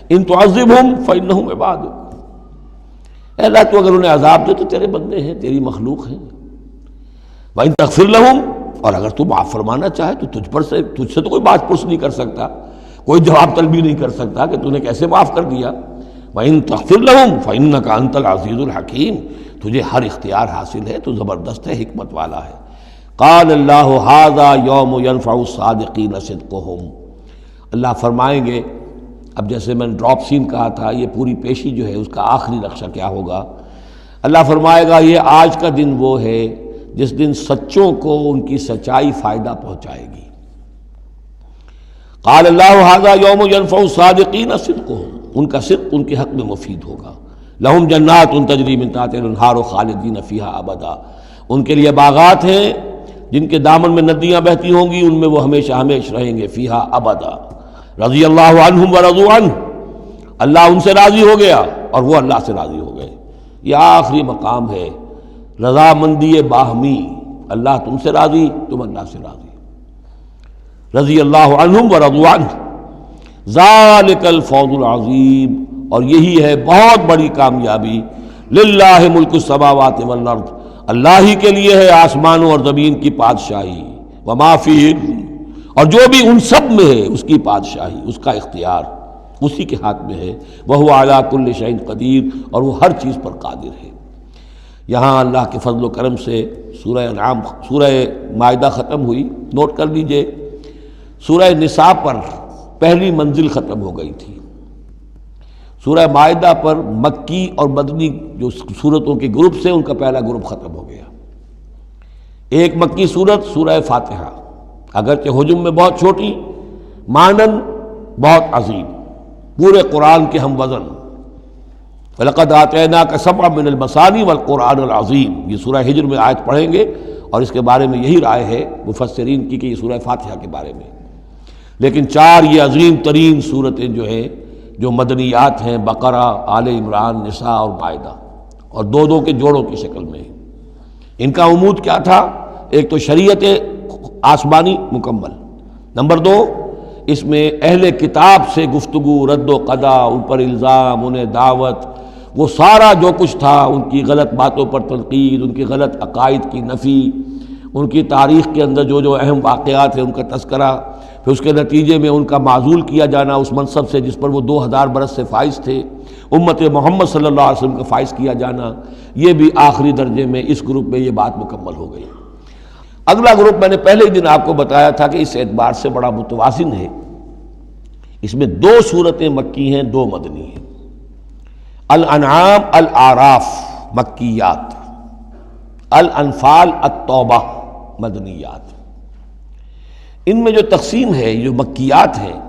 ان تعذبہم فإنہم عبادک، اے اللہ تو اگر انہیں عذاب دے تو تیرے بندے ہیں، تیری مخلوق ہیں۔ وإن تغفر لہم، اور اگر تو معاف فرمانا چاہے تو تجھ سے تو کوئی بات پرس نہیں کر سکتا، کوئی جواب طلبی نہیں کر سکتا کہ تو نے کیسے معاف کر دیا۔ وإن تغفر لہم فإنک أنت العزیز الحکیم، تجھے ہر اختیار حاصل ہے، تو زبردست ہے، حکمت والا ہے۔ قال اللہ ھذا یوم ینفع الصادقین صدقہم، اللہ فرمائیں گے، اب جیسے میں نے ڈراپ سین کہا تھا، یہ پوری پیشی جو ہے اس کا آخری نقشہ کیا ہوگا۔ اللہ فرمائے گا یہ آج کا دن وہ ہے جس دن سچوں کو ان کی سچائی فائدہ پہنچائے گی۔ قال اللہ ھذا یوم ینفع الصادقین صدقہم، ان کا صدق ان کے حق میں مفید ہوگا۔ لہم جنات تجری من تحتہا الانہار خالدین فیہا ابدا، ان کے لیے باغات ہیں جن کے دامن میں ندیاں بہتی ہوں گی، ان میں وہ ہمیشہ ہمیش رہیں گے، فیہا ابدا۔ رضی اللہ عنہم ورضوا عنہ، اللہ ان سے راضی ہو گیا اور وہ اللہ سے راضی ہو گئے۔ یہ آخری مقام ہے، رضامندی باہمی، اللہ تم سے راضی، تم اللہ سے راضی۔ رضی اللہ عنہم ورضوا عنہ، ذالک الفوز العظیم، اور یہی ہے بہت بڑی کامیابی۔ للہ ملک السماوات والارض، اللہ ہی کے لیے ہے آسمانوں اور زمین کی بادشاہی، وما فیہن، اور جو بھی ان سب میں ہے اس کی بادشاہی، اس کا اختیار اسی کے ہاتھ میں ہے۔ وہو علی کل شیء قدیر، اور وہ ہر چیز پر قادر ہے۔ یہاں اللہ کے فضل و کرم سے سورہ انعام، سورہ مائدہ ختم ہوئی۔ نوٹ کر لیجئے سورہ نساء پر پہلی منزل ختم ہو گئی تھی، سورہ مائدہ پر مکی اور مدنی جو سورتوں کے گروپ سے ان کا پہلا گروپ ختم ہو گیا۔ ایک مکی سورت سورہ فاتحہ، اگرچہ حجم میں بہت چھوٹی، مانن بہت عظیم، پورے قرآن کے ہم وزن۔ وَلَقَدْ آتَيْنَاكَ سَبْعًا مِّنَ الْمَثَانِي وَالْقُرْآنِ الْعَظِيمِ، یہ سورہ ہجر میں آیت پڑھیں گے، اور اس کے بارے میں یہی رائے ہے مفسرین کی کہ یہ سورہ فاتحہ کے بارے میں۔ لیکن چار یہ عظیم ترین صورتیں جو ہیں، جو مدنیات ہیں، بقرہ، آل عمران، نساء اور مائدہ، اور دو دو کے جوڑوں کی شکل میں ہیں۔ ان کا عمود کیا تھا؟ ایک تو شریعت آسمانی مکمل، نمبر دو اس میں اہل کتاب سے گفتگو، رد و قضا، ان پر الزام، انہیں دعوت، وہ سارا جو کچھ تھا، ان کی غلط باتوں پر تنقید، ان کی غلط عقائد کی نفی، ان کی تاریخ کے اندر جو جو اہم واقعات ہیں ان کا تذکرہ، پھر اس کے نتیجے میں ان کا معزول کیا جانا اس منصب سے جس پر وہ 2000 برس سے فائز تھے، امت محمد صلی اللہ علیہ وسلم کا فائز کیا جانا، یہ بھی آخری درجے میں اس گروپ میں یہ بات مکمل ہو گئی۔ اگلا گروپ میں نے پہلے ہی دن آپ کو بتایا تھا کہ اس اعتبار سے بڑا متوازن ہے، اس میں 2 سورتیں مکی ہیں، 2 مدنی ہیں۔ الانعام الاعراف مکیات، الانفال التوبہ مدنیات۔ ان میں جو تقسیم ہے، جو مکیات ہیں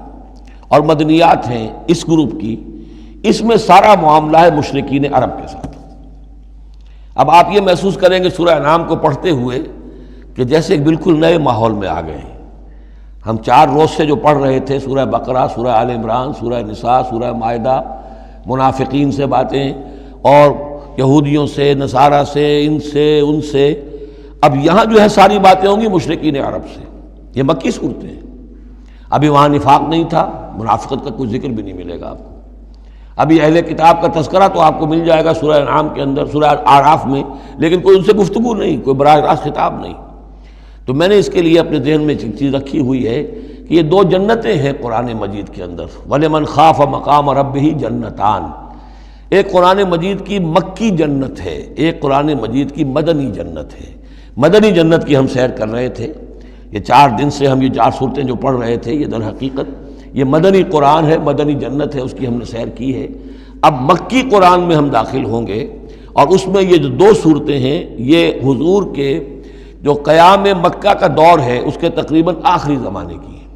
اور مدنیات ہیں اس گروپ کی، اس میں سارا معاملہ ہے مشرکین عرب کے ساتھ۔ اب آپ یہ محسوس کریں گے سورہ انعام کو پڑھتے ہوئے کہ جیسے ایک بالکل نئے ماحول میں آ گئے ہیں۔ ہم 4 روز سے جو پڑھ رہے تھے سورہ بقرہ، سورہ آل عمران، سورہ نساء، سورہ مائدہ، منافقین سے باتیں اور یہودیوں سے، نصارہ سے، ان سے، اب یہاں جو ہے ساری باتیں ہوں گی مشرکین عرب سے۔ یہ مکی صورتیں ہیں۔ ابھی وہاں نفاق نہیں تھا، منافقت کا کوئی ذکر بھی نہیں ملے گا آپ کو۔ ابھی اہل کتاب کا تذکرہ تو آپ کو مل جائے گا سورہ انعام کے اندر، سورہ اعراف میں، لیکن کوئی ان سے گفتگو نہیں، کوئی براہ راست خطاب نہیں۔ تو میں نے اس کے لیے اپنے ذہن میں ایک چیز رکھی ہوئی ہے کہ یہ 2 جنتیں ہیں قرآن مجید کے اندر، وَلِمَنْ خَافَ مَقَامَ رَبِّهِ جنتان۔ ایک قرآن مجید کی مکی جنت ہے، ایک قرآن مجید کی مدنی جنت ہے۔ مدنی جنت کی ہم سیر کر رہے تھے، یہ 4 دن سے ہم یہ 4 صورتیں جو پڑھ رہے تھے، یہ در حقیقت یہ مدنی قرآن ہے، مدنی جنت ہے، اس کی ہم نے سیر کی ہے۔ اب مکی قرآن میں ہم داخل ہوں گے، اور اس میں یہ جو 2 صورتیں ہیں یہ حضور کے جو قیام مکہ کا دور ہے اس کے تقریباً آخری زمانے کی ہیں۔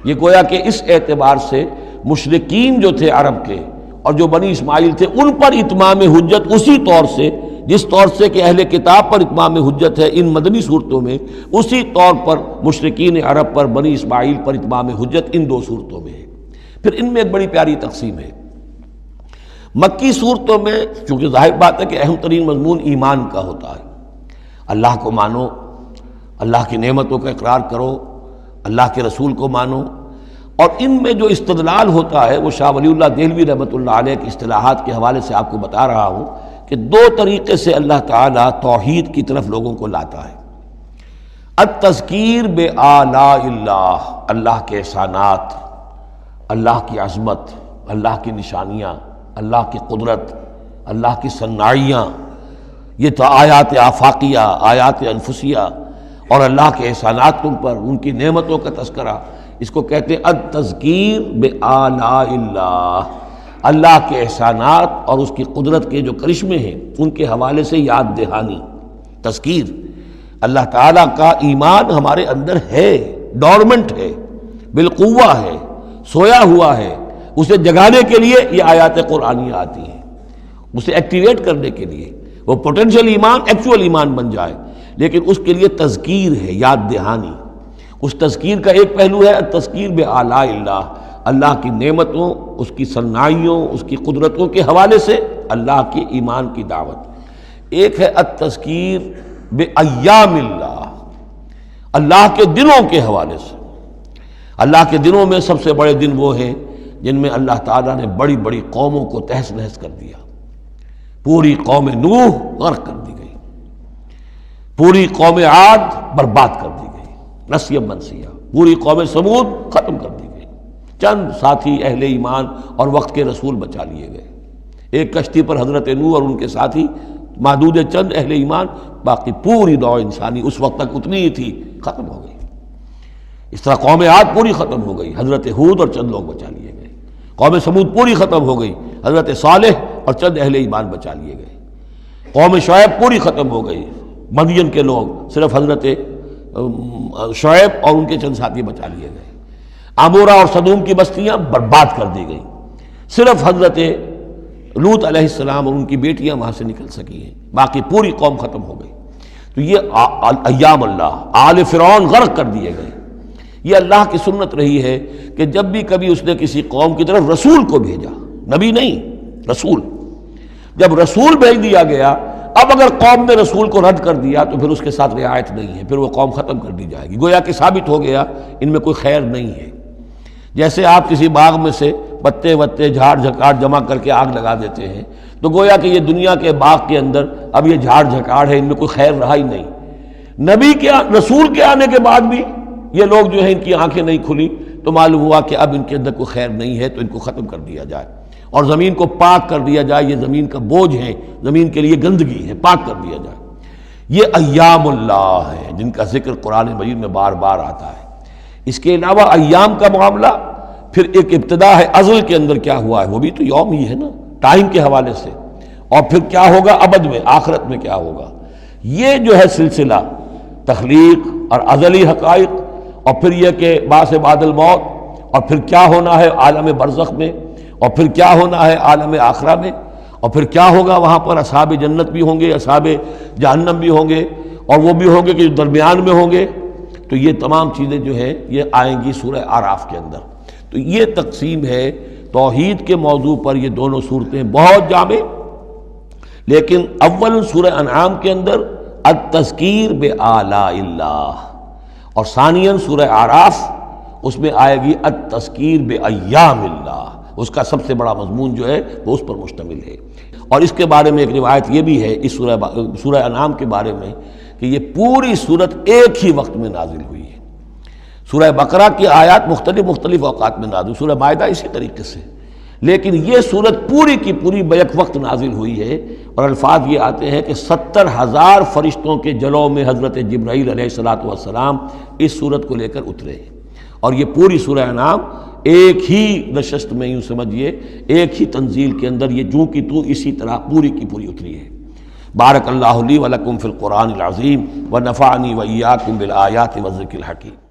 یہ گویا کہ اس اعتبار سے مشرکین جو تھے عرب کے اور جو بنی اسماعیل تھے ان پر اتمام حجت اسی طور سے، جس طور سے کہ اہل کتاب پر اتمام حجت ہے ان مدنی صورتوں میں، اسی طور پر مشرکین عرب پر، بنی اسماعیل پر اتمام حجت ان 2 صورتوں میں ہے۔ پھر ان میں ایک بڑی پیاری تقسیم ہے۔ مکی صورتوں میں چونکہ ظاہر بات ہے کہ اہم ترین مضمون ایمان کا ہوتا ہے، اللہ کو مانو، اللہ کی نعمتوں کا اقرار کرو، اللہ کے رسول کو مانو، اور ان میں جو استدلال ہوتا ہے وہ شاہ ولی اللہ دہلوی رحمۃ اللہ علیہ کی اصطلاحات کے حوالے سے آپ کو بتا رہا ہوں کہ 2 طریقے سے اللہ تعالیٰ توحید کی طرف لوگوں کو لاتا ہے۔ التذکیر بآلاء اللہ، اللہ کے احسانات، اللہ کی عظمت، اللہ کی نشانیاں، اللہ کی قدرت، اللہ کی صناعیاں، یہ تو آیات آفاقیہ، آیات انفسیہ، اور اللہ کے احسانات تم پر، ان کی نعمتوں کا تذکرہ، اس کو کہتے ہیں التذکیر بآلاء اللہ، اللہ کے احسانات اور اس کی قدرت کے جو کرشمے ہیں ان کے حوالے سے یاد دہانی، تذکیر۔ اللہ تعالیٰ کا ایمان ہمارے اندر ہے، ڈورمنٹ ہے، بالقوہ ہے، سویا ہوا ہے، اسے جگانے کے لیے یہ آیات قرآنیہ آتی ہیں، اسے ایکٹیویٹ کرنے کے لیے وہ پوٹینشیل ایمان ایکچوئل ایمان بن جائے، لیکن اس کے لیے تذکیر ہے، یاد دہانی۔ اس تذکیر کا ایک پہلو ہے التذکیر بآلاء اللہ، اللہ کی نعمتوں، اس کی صناعیوں، اس کی قدرتوں کے حوالے سے اللہ کے ایمان کی دعوت۔ ایک ہے التذکیر بایام اللہ، اللہ کے دنوں کے حوالے سے۔ اللہ کے دنوں میں سب سے بڑے دن وہ ہیں جن میں اللہ تعالیٰ نے بڑی بڑی قوموں کو تہس نہس کر دیا۔ پوری قوم نوح غرق کر دی گئی، پوری قوم عاد برباد کر دی گئی، نسیا منسیہ، پوری قوم سمود ختم کر دی گئی، چند ساتھی اہل ایمان اور وقت کے رسول بچا لیے گئے۔ ایک کشتی پر حضرت نوح اور ان کے ساتھی، محدود چند اہل ایمان، باقی پوری نوع انسانی اس وقت تک اتنی ہی تھی، ختم ہو گئی۔ اس طرح قوم عاد پوری ختم ہو گئی، حضرت ہود اور چند لوگ بچا لیے گئے۔ قوم سمود پوری ختم ہو گئی، حضرت صالح اور چند اہل ایمان بچا لیے گئے۔ قوم شعیب پوری ختم ہو گئی، مدین کے لوگ، صرف حضرت شعیب اور ان کے چند ساتھی بچا لیے گئے۔ عمورہ اور صدوم کی بستیاں برباد کر دی گئیں، صرف حضرت لوط علیہ السلام اور ان کی بیٹیاں وہاں سے نکل سکی ہیں، باقی پوری قوم ختم ہو گئی۔ تو یہ ایام اللہ، آل فرعون غرق کر دیے گئے۔ یہ اللہ کی سنت رہی ہے کہ جب بھی کبھی اس نے کسی قوم کی طرف رسول کو بھیجا، نبی نہیں، رسول، جب رسول بھیج دیا گیا، اب اگر قوم نے رسول کو رد کر دیا تو پھر اس کے ساتھ رعایت نہیں ہے، پھر وہ قوم ختم کر دی جائے گی۔ گویا کہ ثابت ہو گیا ان میں کوئی خیر نہیں ہے۔ جیسے آپ کسی باغ میں سے پتے وتے جھاڑ جھکاڑ جمع کر کے آگ لگا دیتے ہیں، تو گویا کہ یہ دنیا کے باغ کے اندر اب یہ جھاڑ جھکاڑ ہے، ان میں کوئی خیر رہا ہی نہیں۔ نبی کے، رسول کے آنے کے بعد بھی یہ لوگ جو ہیں ان کی آنکھیں نہیں کھلی، تو معلوم ہوا کہ اب ان کے اندر کوئی خیر نہیں ہے، تو ان کو ختم کر دیا جائے۔ اور زمین کو پاک کر دیا جائے، یہ زمین کا بوجھ ہے، زمین کے لیے گندگی ہے، پاک کر دیا جائے۔ یہ ایام اللہ ہے جن کا ذکر قرآن مجید میں بار بار آتا ہے۔ اس کے علاوہ ایام کا معاملہ پھر ایک ابتدا ہے، ازل کے اندر کیا ہوا ہے وہ بھی تو یوم ہی ہے نا، ٹائم کے حوالے سے، اور پھر کیا ہوگا ابد میں، آخرت میں کیا ہوگا۔ یہ جو ہے سلسلہ تخلیق اور ازلی حقائق، اور پھر یہ کہ بعث بعد الموت، اور پھر کیا ہونا ہے عالم برزخ میں، اور پھر کیا ہونا ہے عالم آخرہ میں، اور پھر کیا ہوگا وہاں پر اصحاب جنت بھی ہوں گے، اصحاب جہنم بھی ہوں گے، اور وہ بھی ہوں گے کہ جو درمیان میں ہوں گے۔ تو یہ تمام چیزیں جو ہیں یہ آئیں گی سورہ اعراف کے اندر۔ تو یہ تقسیم ہے توحید کے موضوع پر، یہ دونوں صورتیں بہت جامع، لیکن اول سورہ انعام کے اندر التذکیر بآلاء اللہ، اور ثانیاً سورہ اعراف اس میں آئے گی التذکیر بایام اللہ، اس کا سب سے بڑا مضمون جو ہے وہ اس پر مشتمل ہے۔ اور اس کے بارے میں ایک روایت یہ بھی ہے اس سورہ انعام کے بارے میں کہ یہ پوری سورت ایک ہی وقت میں نازل ہوئی ہے۔ سورہ بقرہ کی آیات مختلف اوقات میں نازل، سورہ مائدہ اسی طریقے سے، لیکن یہ سورت پوری کی پوری بیک وقت نازل ہوئی ہے، اور الفاظ یہ آتے ہیں کہ 70,000 فرشتوں کے جلوں میں حضرت جبرائیل علیہ السلام اس سورت کو لے کر اترے ہیں، اور یہ پوری سورہ انعام ایک ہی نشست میں، یوں سمجھیے ایک ہی تنزیل کے اندر یہ جوں کی تو اسی طرح پوری کی پوری اتری ہے۔ بارک اللہ لی ولکم فی القرآن العظیم ونفعنی وإیاکم بالآیات والذکر الحکیم۔